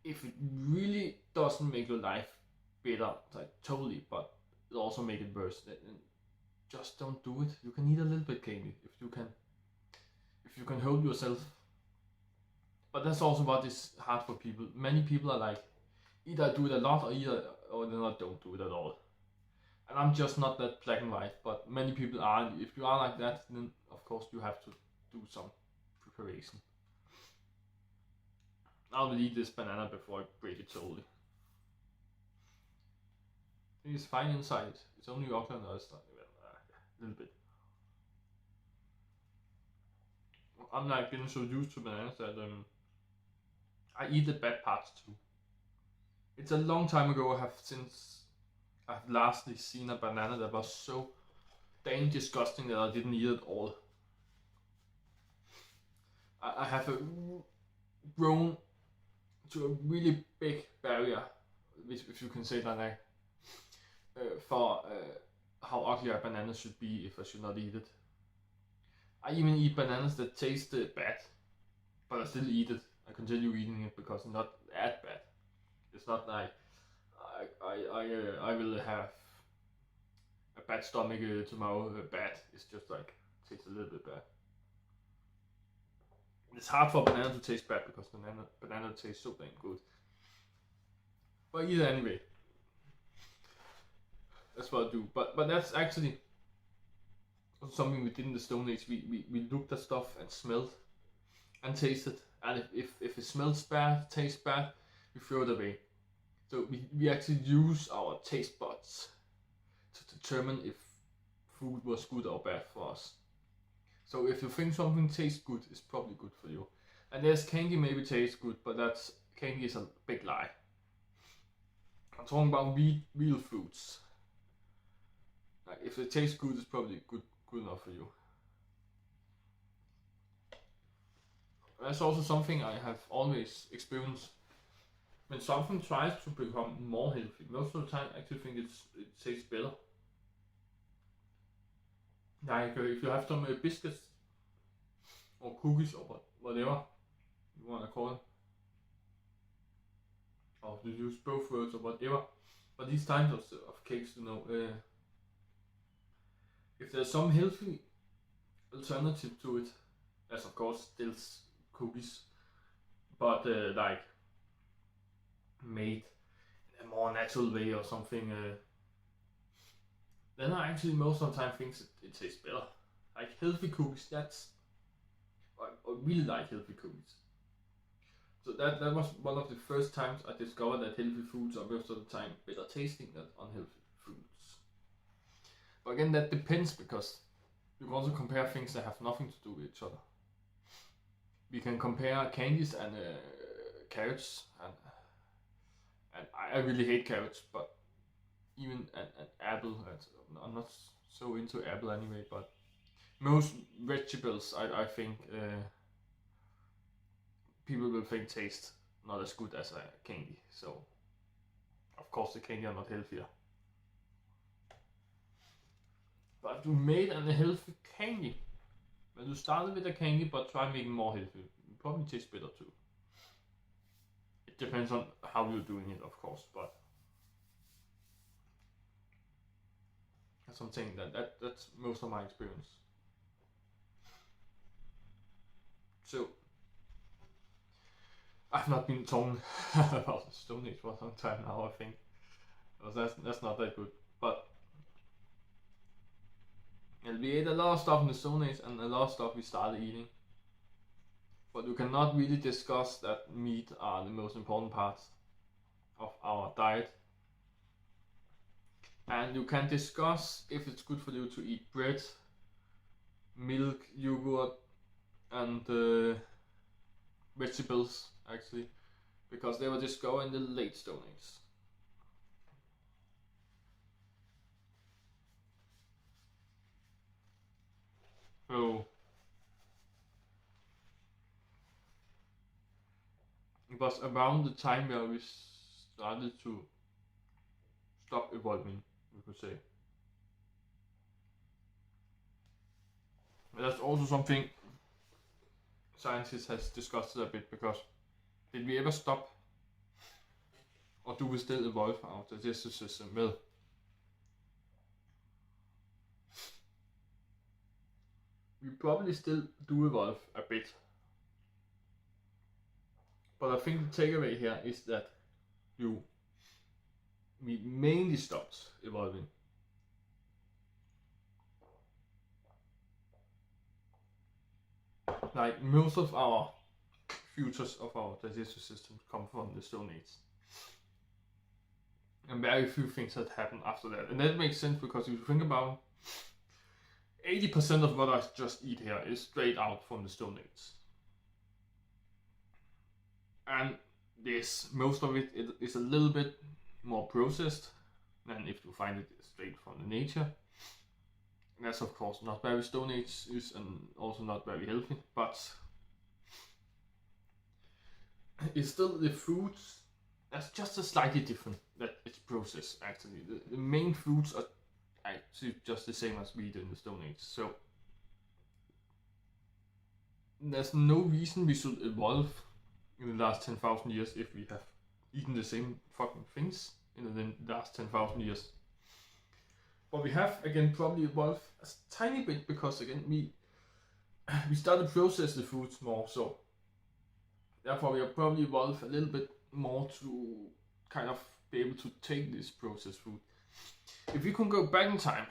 if it really doesn't make your life better, like totally, but it also make it worse, then just don't do it. You can eat a little bit candy if you can hold yourself. But that's also what is hard for people. Many people are like, either do it a lot or then I don't do it at all. And I'm just not that black and white, but many people are. If you are like that, then of course you have to do some preparation. I'll eat this banana before I break it totally. It's fine inside. It's only ugly on the other side. A little bit. I'm like getting so used to bananas that I eat the bad parts too. It's a long time ago I've lastly seen a banana that was so damn disgusting that I didn't eat it all. I have grown to a really big barrier, if you can say that, for how ugly a banana should be if I should not eat it. I even eat bananas that taste bad, but I still eat it. I continue eating it because it's not that bad. It's not like I will have a bad stomach tomorrow. Bad. It's just like tastes a little bit bad. It's hard for banana to taste bad because banana tastes so damn good. But either anyway, that's what I do. But that's actually something we did in the Stone Age. We looked at stuff and smelled and tasted, and if it smells bad, tastes bad, we throw it away. So we actually use our taste buds to determine if food was good or bad for us. So if you think something tastes good, it's probably good for you. And yes, candy maybe tastes good, but candy is a big lie. I'm talking about real foods. Like if it tastes good, it's probably good enough for you. That's also something I have always experienced. When something tries to become more healthy, most of the time I actually think it tastes better. Like if you have some biscuits or cookies or whatever you want to call it, or you use both words or whatever, but these types of cakes, if there's some healthy alternative to it, as of course still cookies, but like made in a more natural way or something. Then I actually most of the time think it tastes better. Like healthy cookies, I really like healthy cookies. So that was one of the first times I discovered that healthy foods are most of the time better tasting than unhealthy foods. But again, that depends because you can also compare things that have nothing to do with each other. We can compare candies and carrots, and I really hate carrots, but even an apple. I'm not so into apple anyway, but most vegetables I think people will think taste not as good as a candy. So of course the candy are not healthier. But if you made a healthy candy, when you started with a candy but try making more healthy, it probably tastes better too. It depends on how you're doing it, of course, but that's something that's most of my experience. So I've not been talking about the Stone Age for a long time now, I think. That's not that good. But we ate a lot of stuff in the Stone Age and a lot of stuff we started eating. But you cannot really discuss that meat are the most important parts of our diet. And you can discuss if it's good for you to eat bread, milk, yogurt, and vegetables, actually, because they were discovered in the late Stone Age. So it was around the time where we started to stop evolving, you could say. And that's also something scientists has discussed a bit, because did we ever stop, or do we still evolve our digestive system? Well, we probably still do evolve a bit. But I think the takeaway here is that we mainly stopped evolving. Like most of our futures of our digestive system come from the Stone Age. And very few things had happened after that. And that makes sense because if you think about it, 80% of what I just eat here is straight out from the Stone Age. And yes, most of it is a little bit more processed than if you find it straight from the nature. And that's of course not very Stone Age is, and also not very healthy, but it's still the foods that's just a slightly different that it's processed actually. The main foods are actually just the same as we did in the Stone Age. So there's no reason we should evolve in the last 10,000 years if we have eaten the same fucking things in the last 10,000 years. But we have again probably evolved a tiny bit because again we started to process the foods more, so therefore we have probably evolved a little bit more to kind of be able to take this processed food. If we can go back in time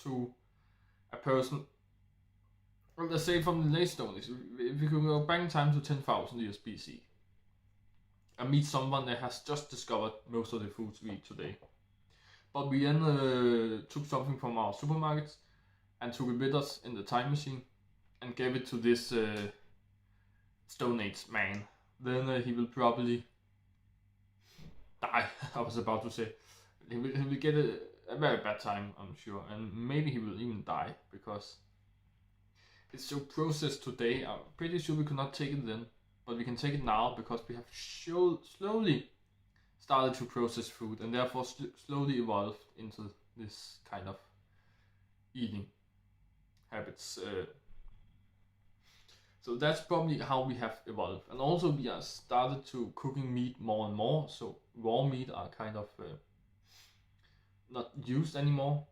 to a person, well, let's say from the late Stone Age, if we could go back in time to 10,000 years BC and meet someone that has just discovered most of the foods we eat today, but we then took something from our supermarkets and took it with us in the time machine and gave it to this Stone Age man, then he will probably die. I was about to say he will get a very bad time, I'm sure, and maybe he will even die because it's so processed today. I'm pretty sure we could not take it then, but we can take it now because we have slowly started to process food and therefore slowly evolved into this kind of eating habits. So that's probably how we have evolved. And also we have started to cooking meat more and more, so raw meat are kind of not used anymore.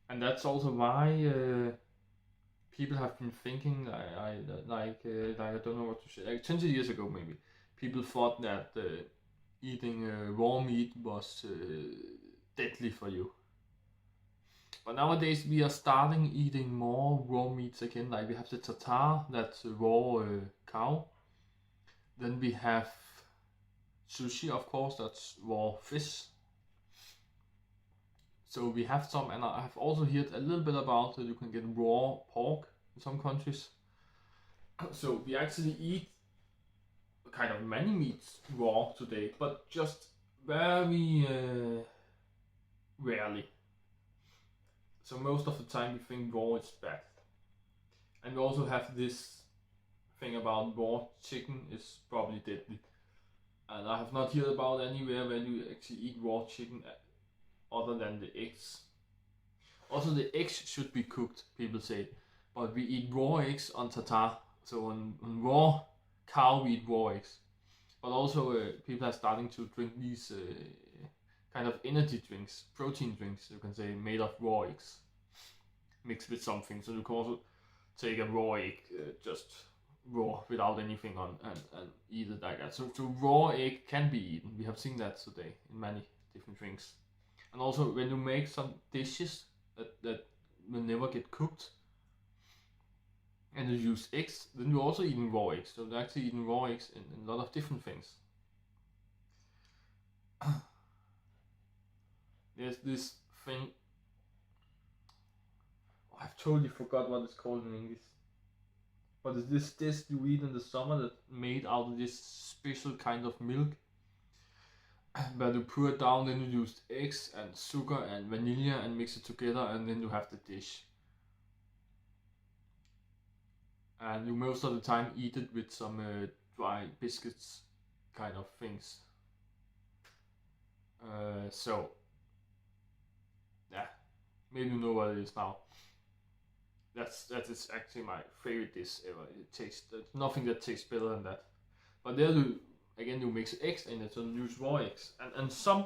And that's also why people have been thinking, I don't know what to say, like 20 years ago maybe, people thought that eating raw meat was deadly for you. But nowadays we are starting eating more raw meats again. Like we have the tartar, that's a raw cow. Then we have sushi, of course, that's raw fish. So we have some, and I have also heard a little bit about that you can get raw pork in some countries. So we actually eat kind of many meats raw today, but just very rarely. So most of the time we think raw is bad. And we also have this thing about raw chicken is probably deadly. And I have not heard about anywhere where you actually eat raw chicken other than the eggs. Also the eggs should be cooked, people say. But we eat raw eggs on tartar. So on raw cow we eat raw eggs. But also people are starting to drink these kind of energy drinks, protein drinks, you can say, made of raw eggs. Mixed with something. So you can also take a raw egg, just raw, without anything on, and eat it like that. So raw egg can be eaten. We have seen that today in many different drinks. And also when you make some dishes that will never get cooked, and you use eggs, then you're also eating raw eggs. So they're actually eating raw eggs in a lot of different things. There's this thing, I've totally forgot what it's called in English. But it's this dish you eat in the summer that's made out of this special kind of milk. Where you pour it down, then you use eggs and sugar and vanilla and mix it together, and then you have the dish. And you most of the time eat it with some dry biscuits kind of things. So yeah, maybe you know what it is now. That is actually my favorite dish ever. It tastes, there's nothing that tastes better than that. But there you mix eggs in it, so you use raw eggs. And some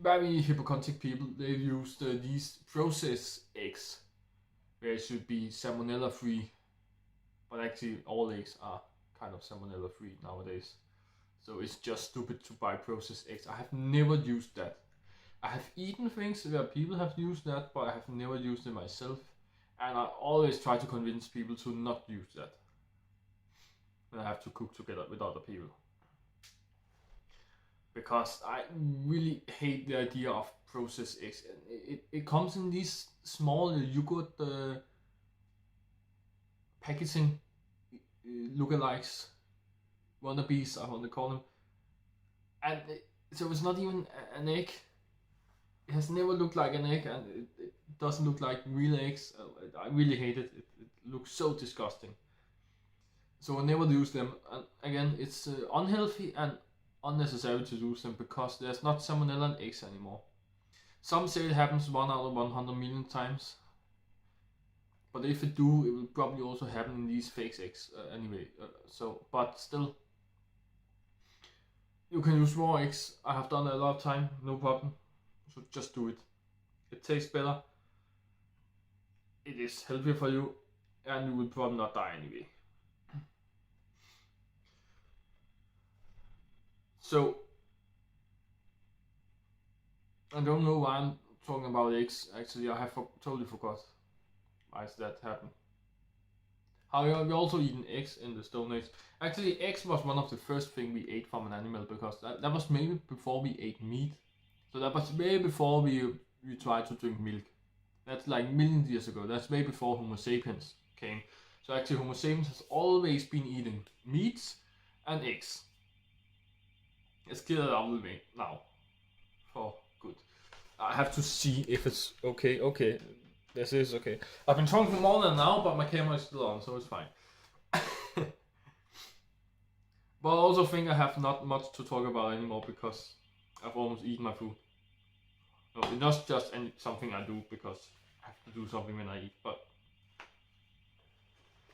very hypochondriac people, they use these processed eggs, where it should be salmonella free. But actually all eggs are kind of salmonella free nowadays. So it's just stupid to buy processed eggs. I have never used that. I have eaten things where people have used that, but I have never used it myself. And I always try to convince people to not use that when I have to cook together with other people. Because I really hate the idea of processed eggs. It comes in these small yogurt packaging lookalikes, wannabes, I want to call them. And so it's not even an egg. It has never looked like an egg, and it doesn't look like real eggs. I really hate it. It looks so disgusting. So I never use them. And again, it's unhealthy and unnecessary to use them because there's not salmonella in eggs anymore. Some say it happens 1 out of 100 million times. But if it do, it will probably also happen in these fake eggs anyway. But still, you can use raw eggs. I have done it a lot of time, no problem. So just do it. It tastes better. It is healthier for you, and you will probably not die anyway. So I don't know why I'm talking about eggs. Actually, I have totally forgot why that happened. However, we also eaten eggs in the Stone Age. Actually, eggs was one of the first things we ate from an animal, because that was maybe before we ate meat. So that was way before we tried to drink milk. That's like millions of years ago. That's way before Homo sapiens came. So actually Homo sapiens has always been eating meats and eggs. Let's get it out of the way now. For good. I have to see if it's okay. Okay, this is okay. I've been talking for more than an hour, but my camera is still on, so it's fine. But I also think I have not much to talk about anymore because I've almost eaten my food. No, it's not just something I do because I have to do something when I eat, but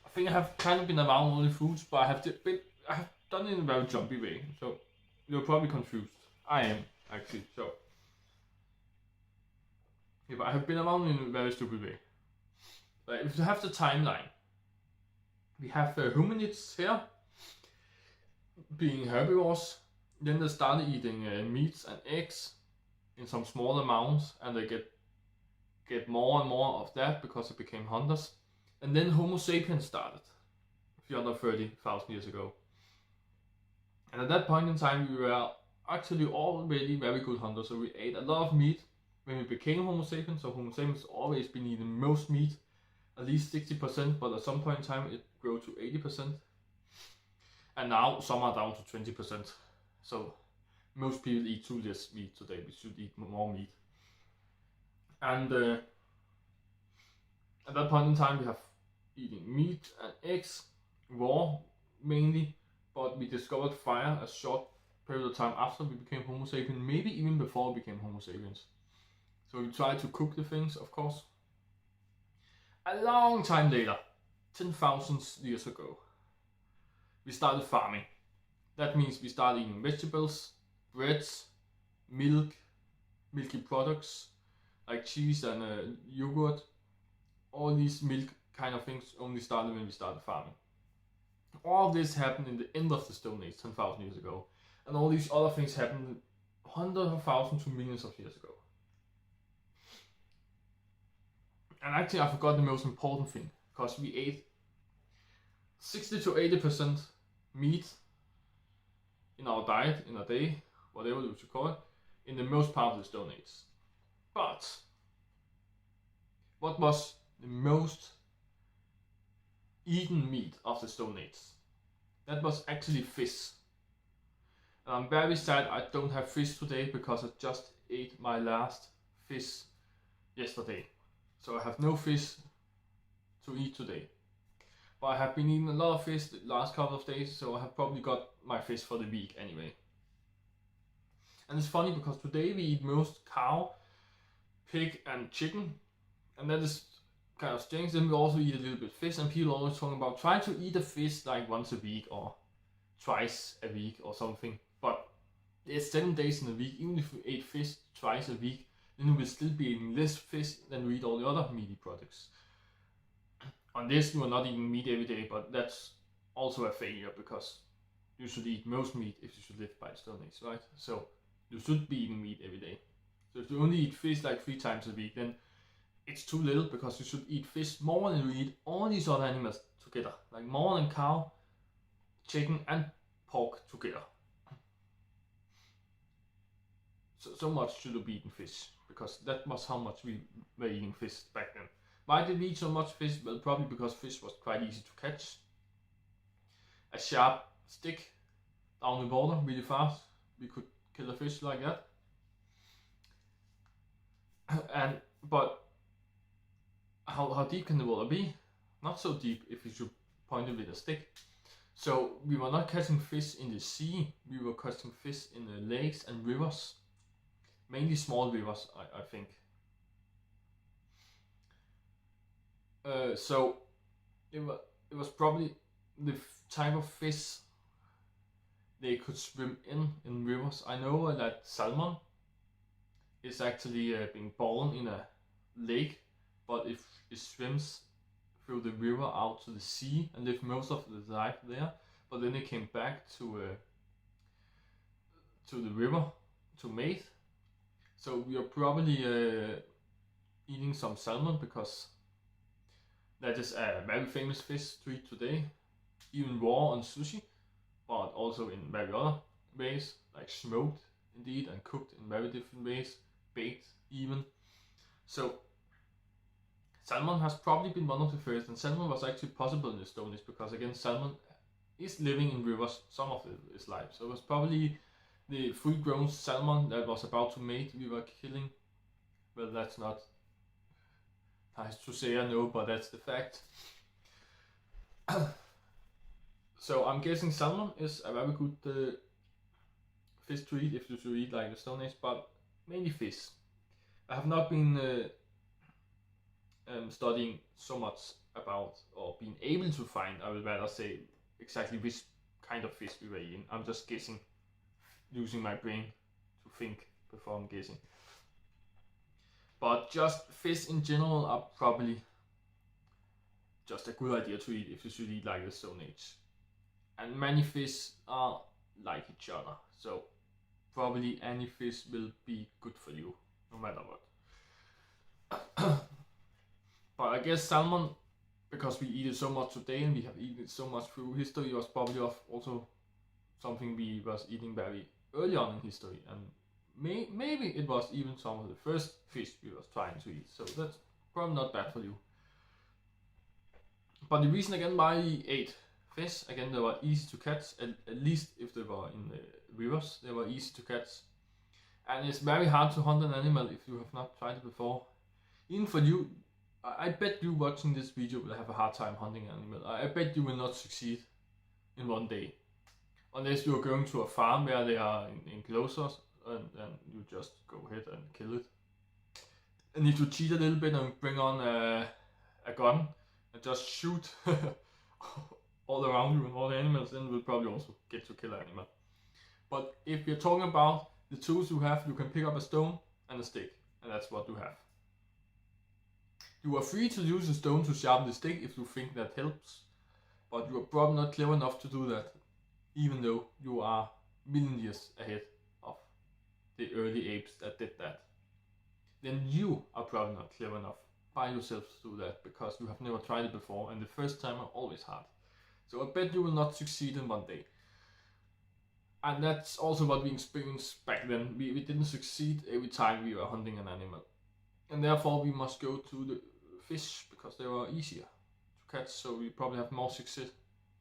I think I have kind of been around all the foods, but I have done it in a very jumpy way, so you're probably confused. I am, actually, so. Yeah, but I have been around in a very stupid way. Like if you have the timeline, we have hominids here being herbivores. Then they started eating meats and eggs in some small amounts, and they get more and more of that because they became hunters. And then Homo sapiens started 330,000 years ago. And at that point in time, we were actually already very good hunters. So we ate a lot of meat when we became Homo sapiens. So Homo sapiens always been eating most meat, at least 60%, but at some point in time it grew to 80%. And now some are down to 20%. So most people eat too less meat today. We should eat more meat. And at that point in time, we have eating meat and eggs, raw mainly, but we discovered fire a short period of time after we became Homo sapiens, maybe even before we became Homo sapiens. So we tried to cook the things, of course. A long time later, 10,000 years ago, we started farming. That means we started eating vegetables, breads, milk, milky products like cheese and yogurt. All these milk kind of things only started when we started farming. All of this happened in the end of the Stone Age, 10,000 years ago. And all these other things happened hundreds of thousands to millions of years ago. And actually I forgot the most important thing, because we ate 60 to 80% meat in our diet, in a day, whatever you should call it, in the most part of the Stone Age. But what was the most eaten meat of the Stone Age? That was actually fish. And I'm very sad I don't have fish today, because I just ate my last fish yesterday. So I have no fish to eat today. But I have been eating a lot of fish the last couple of days, so I have probably got my fish for the week anyway. And it's funny because today we eat most cow, pig and chicken, and that is kind of strange. Then we also eat a little bit fish, and people always talking about try to eat a fish like once a week or twice a week or something. But it's 7 days in a week. Even if we ate fish twice a week, then we will still be eating less fish than we eat all the other meaty products. On this, you are not eating meat every day, but that's also a failure, because you should eat most meat if you should live by the Stone Age, right? So you should be eating meat every day. So if you only eat fish like 3 times a week, then it's too little, because you should eat fish more than you eat all these other animals together, like more than cow, chicken and pork together. So much should you be eating fish, because that was how much we were eating fish back then. Why did we eat so much fish? Well, probably because fish was quite easy to catch. A sharp stick down the water really fast, we could kill a fish like that. But how deep can the water be? Not so deep if you should point it with a stick. So we were not catching fish in the sea, we were catching fish in the lakes and rivers. Mainly small rivers, I think. So it was probably the type of fish they could swim in rivers. I know that salmon is actually being born in a lake, but if it swims through the river out to the sea and lived most of the life there, but then it came back to the river to mate. So we are probably eating some salmon, because that is a very famous fish to eat today, even raw on sushi, but also in very other ways, like smoked indeed, and cooked in very different ways, baked even. So salmon has probably been one of the first, and salmon was actually possible in the Stone Age, because again salmon is living in rivers some of its life. So it was probably the full-grown salmon that was about to mate we were killing. Well, that's not nice to say, I know, but that's the fact. So I'm guessing salmon is a very good fish to eat if you should eat like the Stone Age, but mainly fish. I have not been studying so much about, or being able to find, I would rather say, exactly which kind of fish we were eating. I'm just guessing, using my brain to think before I'm guessing. But just fish in general are probably just a good idea to eat if you should eat like the Stone Age. And many fish are like each other, so probably any fish will be good for you, no matter what. But I guess salmon, because we eat it so much today and we have eaten it so much through history, was probably also something we was eating very early on in history, and maybe it was even some of the first fish we was trying to eat, so that's probably not bad for you. But the reason again why we ate fish, again, they were easy to catch, at least if they were in the rivers, they were easy to catch. And it's very hard to hunt an animal if you have not tried it before. Even for you, I bet you watching this video will have a hard time hunting an animal. I bet you will not succeed in one day. Unless you are going to a farm where they are in enclosures and you just go ahead and kill it. And if you cheat a little bit and bring on a gun and just shoot all around you and all the animals, then we'll probably also get to kill an animal. But if you're talking about the tools you have, you can pick up a stone and a stick, and that's what you have. You are free to use a stone to sharpen the stick if you think that helps, but you are probably not clever enough to do that, even though you are million years ahead of the early apes that did that. Then you are probably not clever enough by yourself to do that, because you have never tried it before, and the first time are always hard. So I bet you will not succeed in one day. And that's also what we experienced back then. We didn't succeed every time we were hunting an animal. And therefore we must go to the fish, because they were easier to catch, so we probably have more success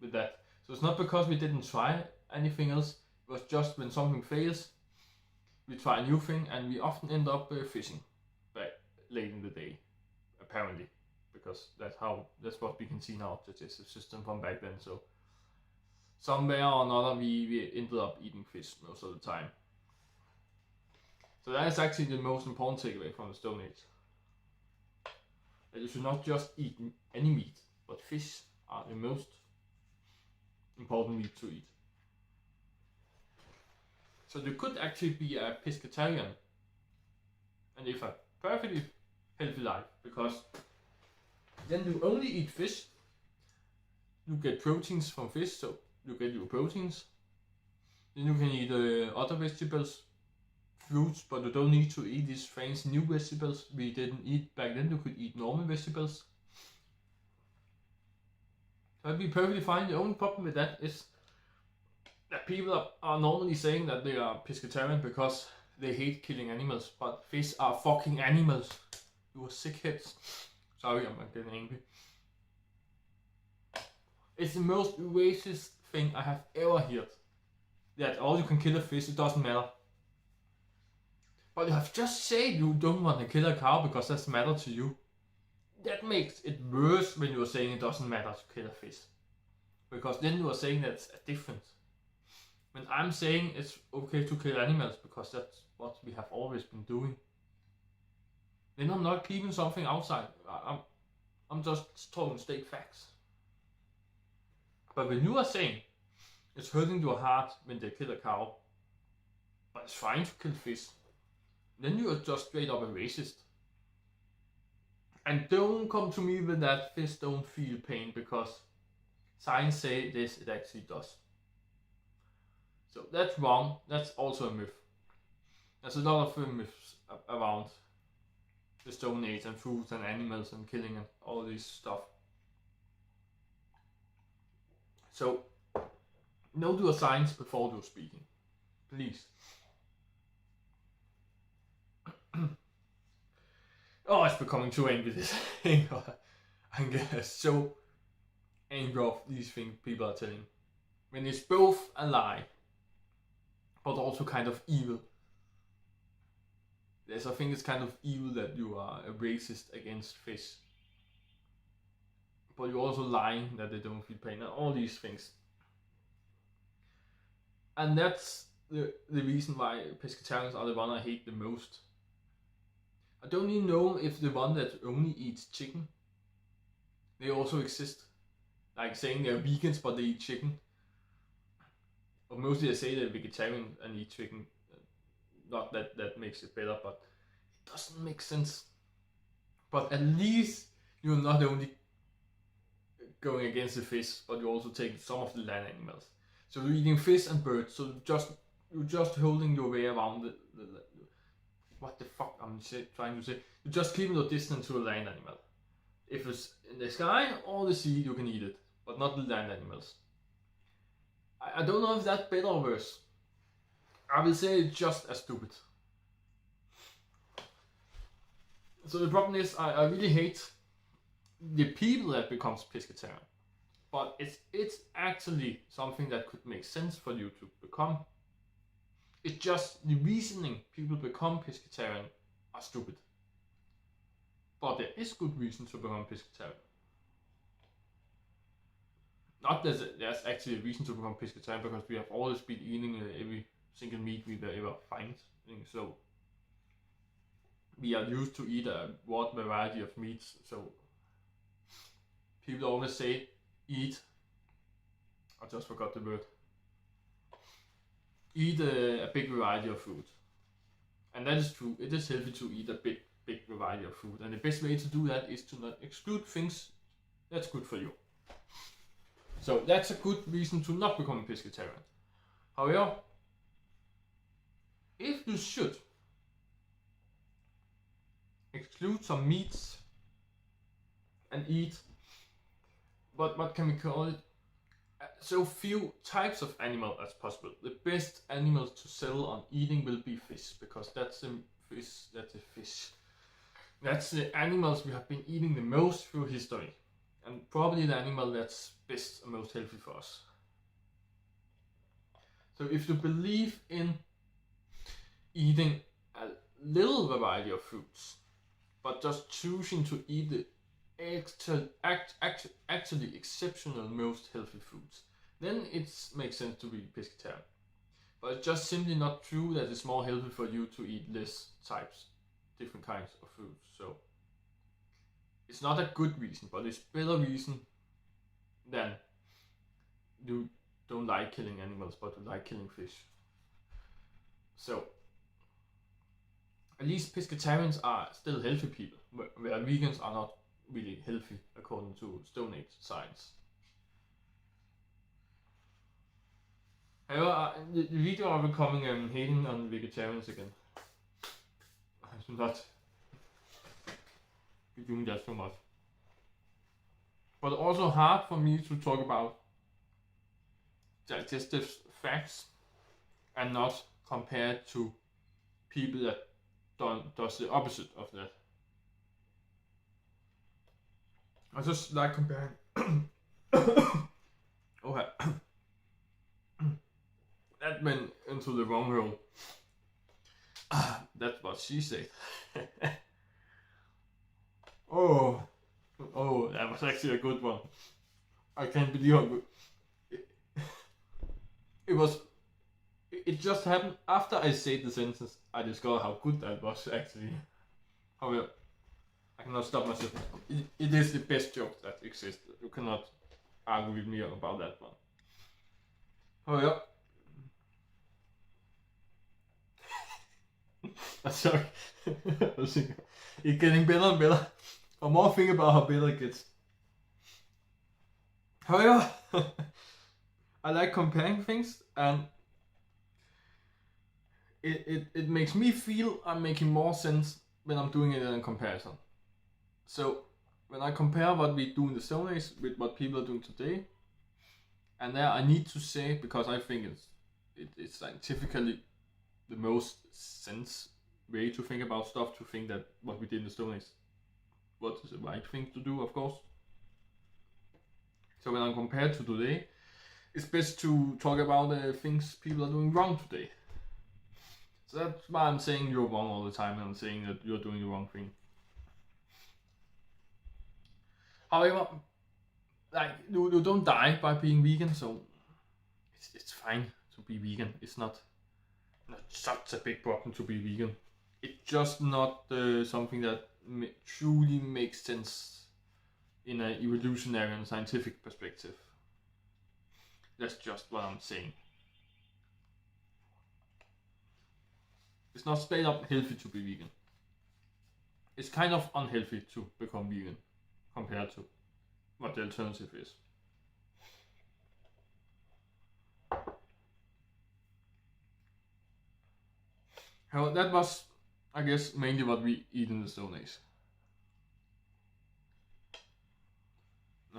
with that. So it's not because we didn't try anything else, it was just when something fails, we try a new thing, and we often end up fishing back late in the day, apparently. Because that's what we can see now, that is a system from back then. So somewhere or another we ended up eating fish most of the time. So that is actually the most important takeaway from the Stone Age. That you should not just eat any meat, but fish are the most important meat to eat. So you could actually be a pescatarian and live a perfectly healthy life, because then you only eat fish, you get proteins from fish, so you get your proteins. Then you can eat other vegetables, fruits, but you don't need to eat these fancy new vegetables we didn't eat back then. You could eat normal vegetables. That'd be perfectly fine. The only problem with that is that people are normally saying that they are pescatarian because they hate killing animals, but fish are fucking animals. You are sickheads. Sorry, I'm getting angry. It's the most racist thing I have ever heard. That all you can kill a fish, it doesn't matter. But you have just said you don't want to kill a cow because that's matter to you. That makes it worse when you are saying it doesn't matter to kill a fish. Because then you are saying that's a difference. When I'm saying it's okay to kill animals because that's what we have always been doing, then I'm not keeping something outside. I'm just talking straight facts. But when you are saying it's hurting your heart when they kill a cow, but it's fine to kill fish, then you are just straight up a racist. And don't come to me with that fish don't feel pain, because science say this, it actually does. So that's wrong. That's also a myth. There's a lot of myths around the Stone Age and foods and animals and killing and all this stuff. So know your science before you're speaking, please. Oh, it's becoming too angry, this thing. I get so angry of these things people are telling. When it's both a lie, but also kind of evil. I think it's kind of evil that you are a racist against fish. But you're also lying that they don't feel pain and all these things. And that's the reason why pescatarians are the one I hate the most. I don't even know if the one that only eats chicken, they also exist. Like saying they're vegans but they eat chicken. Or mostly they say they're vegetarian and eat chicken. Not that that makes it better, but it doesn't make sense. But at least you're not only going against the fish, but you also take some of the land animals. So you're eating fish and birds. So you're just holding your way around the what the fuck I'm trying to say. You're just keeping your distance to a land animal. If it's in the sky or the sea, you can eat it, but not the land animals. I don't know if that's better or worse. I will say it's just as stupid. So the problem is, I really hate the people that becomes pescatarian. But it's actually something that could make sense for you to become. It's just the reasoning people become pescatarian are stupid. But there is good reason to become pescatarian. Not that there's actually a reason to become pescatarian, because we have always been eating every single meat we were ever finding. So we are used to eat a wide variety of meats. So people always say eat. I just forgot the word. Eat a big variety of food, and that is true. It is healthy to eat a big variety of food, and the best way to do that is to not exclude things that's good for you. So that's a good reason to not become a pescatarian. However, if you should exclude some meats and eat, what can we call it? So few types of animal as possible. The best animals to settle on eating will be fish, because that's the fish. That's the animals we have been eating the most through history, and probably the animal that's best and most healthy for us. So if you believe in eating a little variety of foods, but just choosing to eat the actually exceptional most healthy foods, then it makes sense to be pescatarian. But it's just simply not true that it's more healthy for you to eat less different kinds of foods. So it's not a good reason, but it's better reason than you don't like killing animals, but you like killing fish. So at least pescatarians are still healthy people, where vegans are not really healthy according to Stone Age science. However, the video are becoming hating on vegetarians again. I should not be doing that so much. But also hard for me to talk about digestive facts and not compared to people that does the opposite of that. I just like comparing. Okay. That went into the wrong hole. That's what she said. Oh, that was actually a good one. I can't believe how good. It just happened after I said the sentence. I discovered how good that was actually. However, I cannot stop myself. It is the best joke that exists. You cannot argue with me about that one. However, sorry. It's getting better and better. The more I think about how better it gets. However, I like comparing things, and it makes me feel I'm making more sense when I'm doing it in a comparison. So when I compare what we do in the Stone Age with what people are doing today, and there I need to say, because I think it's scientifically the most sense way to think about stuff, to think that what we did in the Stone Age was the right thing to do, of course. So when I'm compared to today, it's best to talk about the things people are doing wrong today. So that's why I'm saying you're wrong all the time, and I'm saying that you're doing the wrong thing. However, like you don't die by being vegan, so it's fine to be vegan. It's not such a big problem to be vegan. It's just not something that truly makes sense in an evolutionary and scientific perspective. That's just what I'm saying. It's not straight up healthy to be vegan. It's kind of unhealthy to become vegan compared to. what the alternative is. Well, that was, I guess, mainly what we eat in the Stone Age.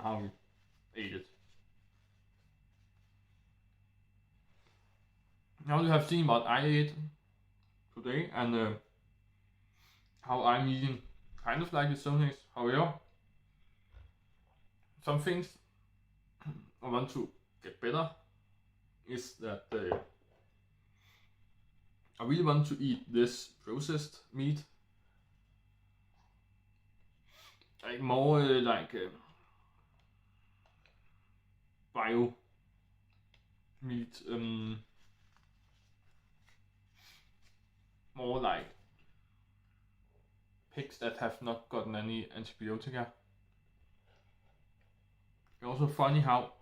How we ate it. Now you have seen what I ate today and how I'm eating kind of like the Stone Age. However, some things I want to get better is that I really want to eat this processed meat, like more bio meat, more like pigs that have not gotten any antibiotica. It's also funny how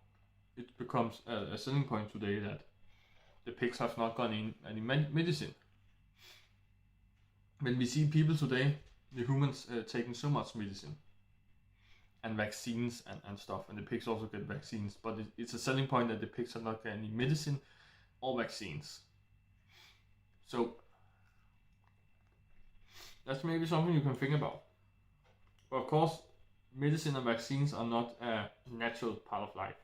it becomes a selling point today that the pigs have not gotten any medicine. When we see people today, the humans taking so much medicine and vaccines and stuff, and the pigs also get vaccines, but it's a selling point that the pigs have not getting any medicine or vaccines. So that's maybe something you can think about. But of course, medicine and vaccines are not a natural part of life.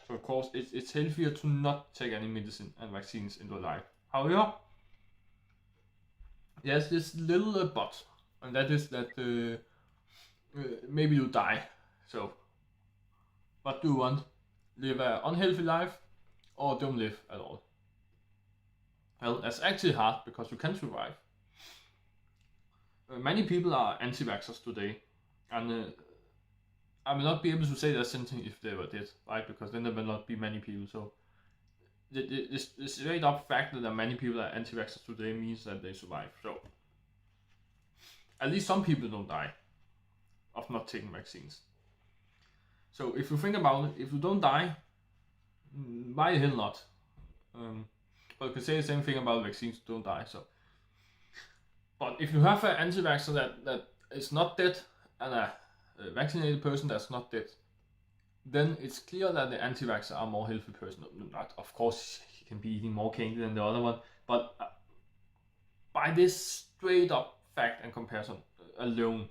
So of course, it's healthier to not take any medicine and vaccines into life. However, there's this little but, and that is that maybe you die. So, what do you want? Live an unhealthy life or don't live at all? Well, that's actually hard because you can survive. Many people are anti-vaxxers today, and I will not be able to say the same thing if they were dead, right? Because then there will not be many people. So the straight up fact that many people are anti-vaxxers today means that they survive. So at least some people don't die of not taking vaccines. So if you think about it, if you don't die, why the hell not? But you can say the same thing about vaccines, don't die. So, but if you have an anti-vaxxer that is not dead and a vaccinated person that's not dead, then it's clear that the anti-vaxxer are more healthy person. Not, of course, he can be eating more candy than the other one, but by this straight up fact and comparison alone,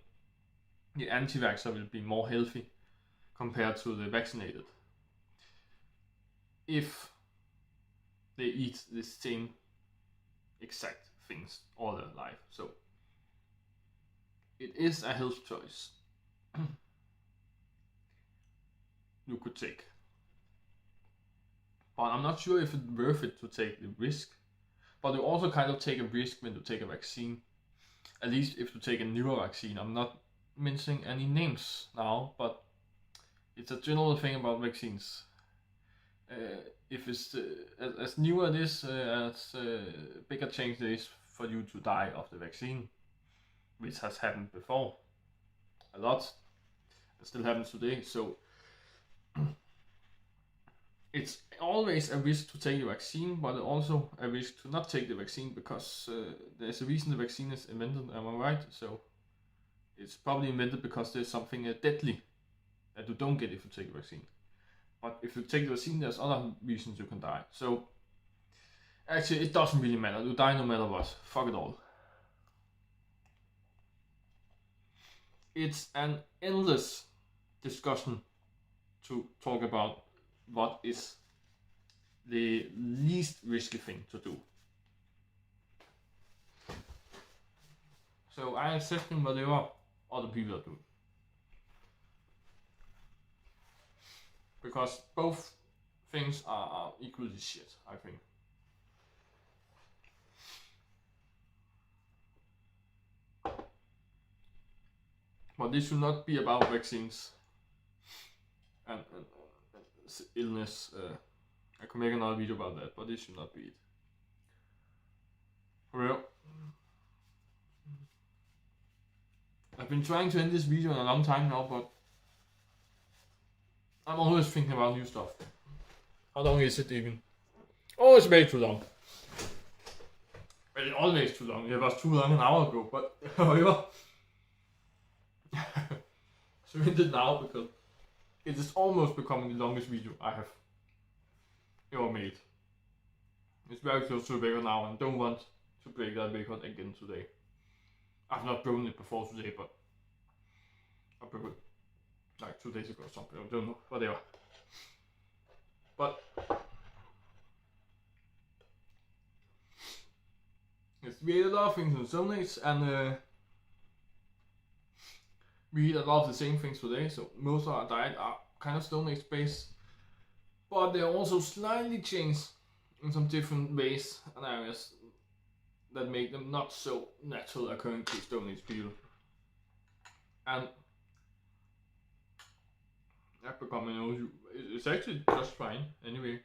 the anti-vaxxer will be more healthy compared to the vaccinated if they eat the same exact things all their life. So it is a health choice you could take, but I'm not sure if it's worth it to take the risk. But you also kind of take a risk when you take a vaccine, at least if you take a newer vaccine. I'm not mentioning any names now, but it's a general thing about vaccines. If it's as newer it is, as bigger chance there is for you to die of the vaccine, which has happened before a lot. It still happens today. So it's always a risk to take the vaccine, but also a risk to not take the vaccine, because there's a reason the vaccine is invented, am I right? So it's probably invented because there's something deadly that you don't get if you take the vaccine. But if you take the vaccine, there's other reasons you can die. So actually, it doesn't really matter. You die no matter what. Fuck it all. It's an endless discussion to talk about what is the least risky thing to do. So I accept whatever other people are doing, because both things are equally shit, I think. But this should not be about vaccines and illness. I could make another video about that, but this should not be it. Well, I've been trying to end this video in a long time now, but I'm always thinking about new stuff. How long is it even? Oh, it's way too long. Well, it's always too long. It was too long an hour ago, but however, so we end it now because it is almost becoming the longest video I have ever made. It's very close to a record now, and don't want to break that record again today. I've not broken it before today, but I broke it like 2 days ago or something. I don't know, whatever. But we ate a lot of things in Stone Age, and we eat a lot of the same things today. So most of our diet are kind of Stone Age based, but they're also slightly changed in some different ways and areas that make them not so natural according to Stone Age people. And I've become it's actually just fine anyway.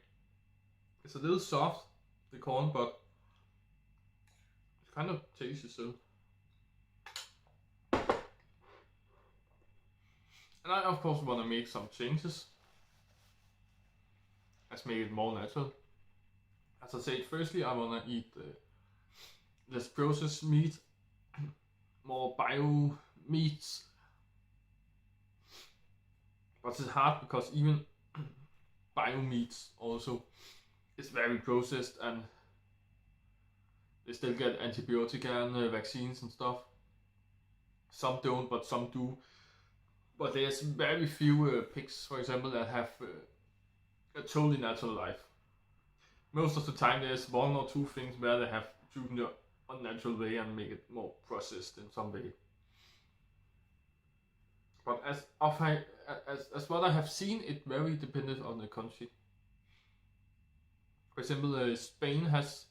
It's a little soft, the corn, but it's kind of tasty still. And I of course want to make some changes. Let's make it more natural. As I said, firstly I want to eat less processed meat, more bio meats. But it's hard because even bio meats also is very processed, and they still get antibiotic and vaccines and stuff. Some don't, but some do. But there's very few pigs, for example, that have a totally natural life. Most of the time there's one or two things where they have chosen the unnatural way and make it more processed in some way. But as what I have seen, it very dependent on the country. For example, Spain has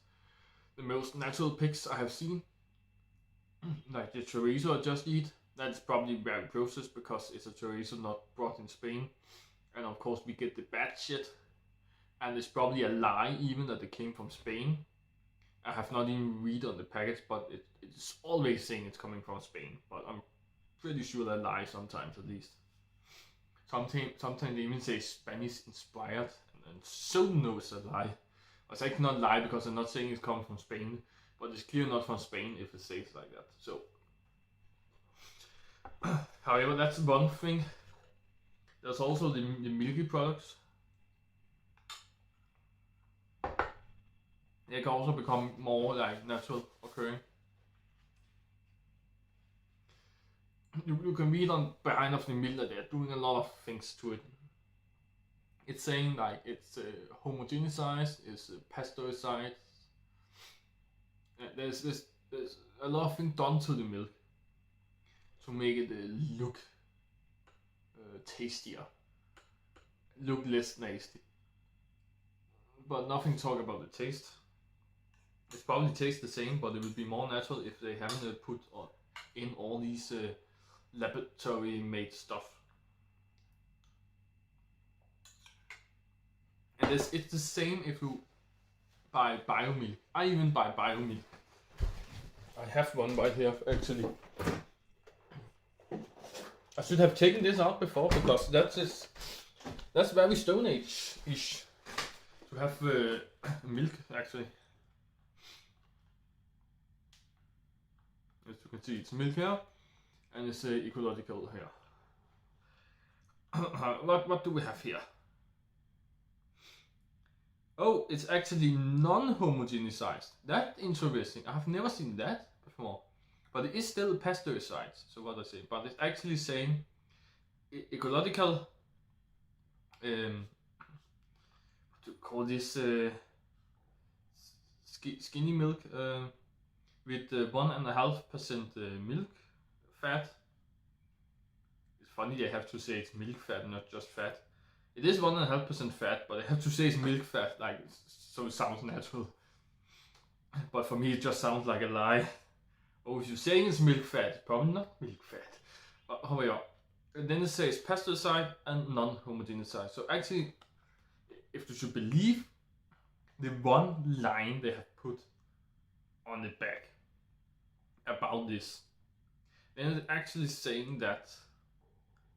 the most natural pigs I have seen. Like the chorizo I just eat, that's probably very processed because it's a chorizo not brought in Spain. And of course we get the bad shit. And it's probably a lie even that it came from Spain. I have not even read on the package, but it's always saying it's coming from Spain. But I'm pretty sure they lie sometimes at least. Sometimes they even say Spanish inspired, and so no it's a lie. It's actually not a lie because I'm not saying it's coming from Spain, but it's clearly not from Spain if it says like that. So, however, that's one thing. There's also the milky products. They can also become more like natural occurring. You can read on behind of the milk that they're doing a lot of things to it. It's saying like it's homogenized, it's pasteurized. There's a lot of things done to the milk to make it look tastier, look less nasty. But nothing talk about the taste. It's probably tastes the same, but it would be more natural if they haven't put in all these laboratory made stuff. And it's the same if you buy biomilk. I even buy biomilk. I have one right here actually. I should have taken this out before because that's very Stone Age-ish to have milk actually. As you can see, it's milk here, and it's ecological here. What do we have here? Oh, it's actually non-homogenized. That's interesting. I have never seen that before. But it is still pasteurized, so what I say. But it's actually saying ecological, what to call this, skinny milk, with 1.5% milk fat. It's funny they have to say it's milk fat, not just fat. It is 1.5% fat, but they have to say it's milk fat, like so it sounds natural. But for me, it just sounds like a lie. Oh, if you're saying it's milk fat, it's probably not milk fat. However, and then it says pasteurized and non-homogenized. So actually, if you should believe the one line they have put on the back about this, then it's actually saying that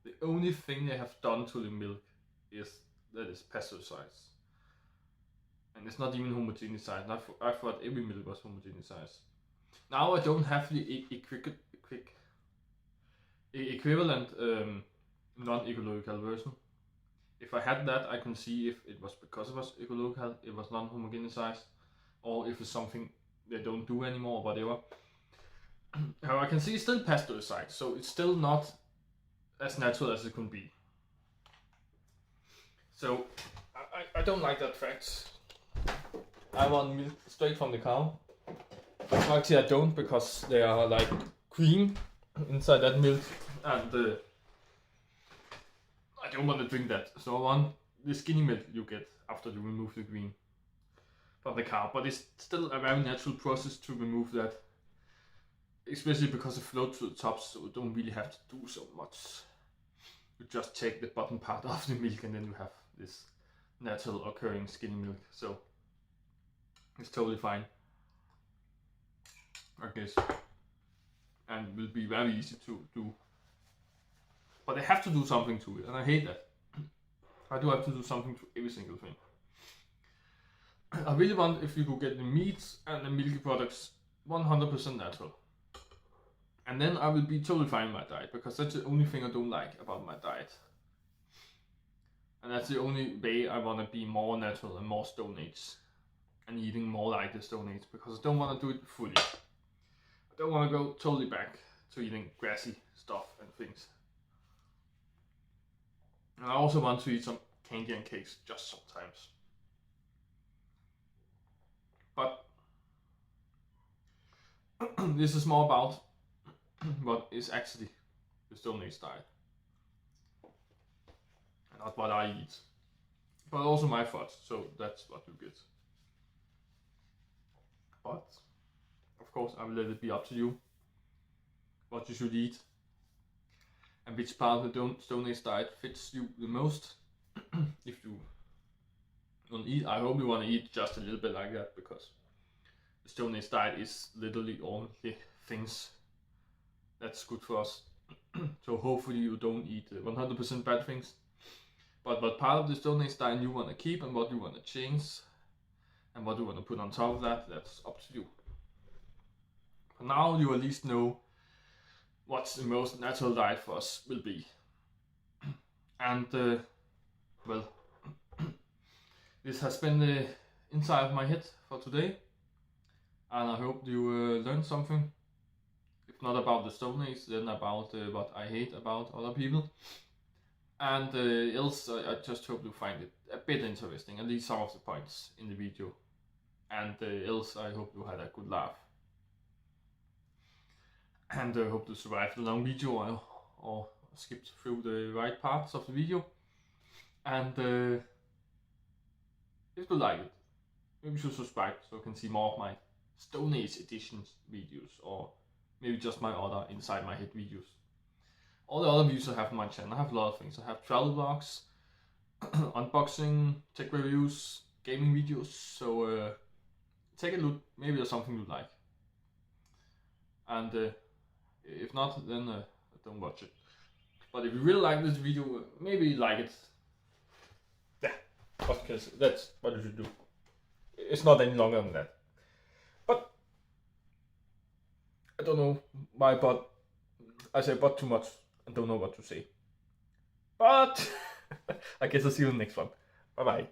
the only thing they have done to the milk is that it's pasteurized. And it's not even homogenized. I thought every milk was homogenized. Now I don't have the equivalent non-ecological version. If I had that, I can see if it was because it was ecolocal, it was non-homogenized, or if it's something they don't do anymore or whatever. However, I can see it's still pasteurized, so it's still not as natural as it could be. So I don't like that fact. I want milk straight from the cow. Actually, I don't, because they are like cream inside that milk, and I don't want to drink that. So I want the skinny milk you get after you remove the green from the cow. But it's still a very natural process to remove that, especially because it floats to the top, so you don't really have to do so much. You just take the bottom part of the milk and then you have this natural occurring skinny milk. So it's totally fine, I guess, and will be very easy to do. But they have to do something to it, and I hate that. I do have to do something to every single thing. I really want if you could get the meats and the milky products 100% natural. And then I will be totally fine with my diet, because that's the only thing I don't like about my diet. And that's the only way I want to be more natural and more Stone Age. And eating more like the Stone Age, because I don't want to do it fully. I don't want to go totally back to eating grassy stuff and things. And I also want to eat some candy and cakes just sometimes. But this is more about what is actually the Stone Age diet, and not what I eat. But also my thoughts, so that's what you get. But of course I will let it be up to you what you should eat and which part of the Stone Age diet fits you the most. If you don't eat, I hope you want to eat just a little bit like that, because the Stone Age diet is literally all the things that's good for us. So hopefully you don't eat 100% bad things. But what part of the Stone Age diet you want to keep and what you want to change and what you want to put on top of that, that's up to you. For now you at least know what the most natural diet for us will be. And well, this has been the inside of my head for today, and I hope you learned something. If not about the Stone Age, then about what I hate about other people. And else, I just hope you find it a bit interesting, at least some of the points in the video. And else, I hope you had a good laugh. And I hope to survive the long video or skipped through the right parts of the video. And if you like it, maybe you should subscribe so you can see more of my Stone Age editions videos, or maybe just my other inside my head videos. All the other videos I have on my channel, I have a lot of things. I have travel vlogs, unboxing, tech reviews, gaming videos, so take a look, maybe there's something you like. And if not, then don't watch it. But if you really like this video, maybe like it. Yeah, because that's what you should do. It's not any longer than that. But I don't know why, but I say but too much. I don't know what to say. But I guess I'll see you in the next one. Bye bye.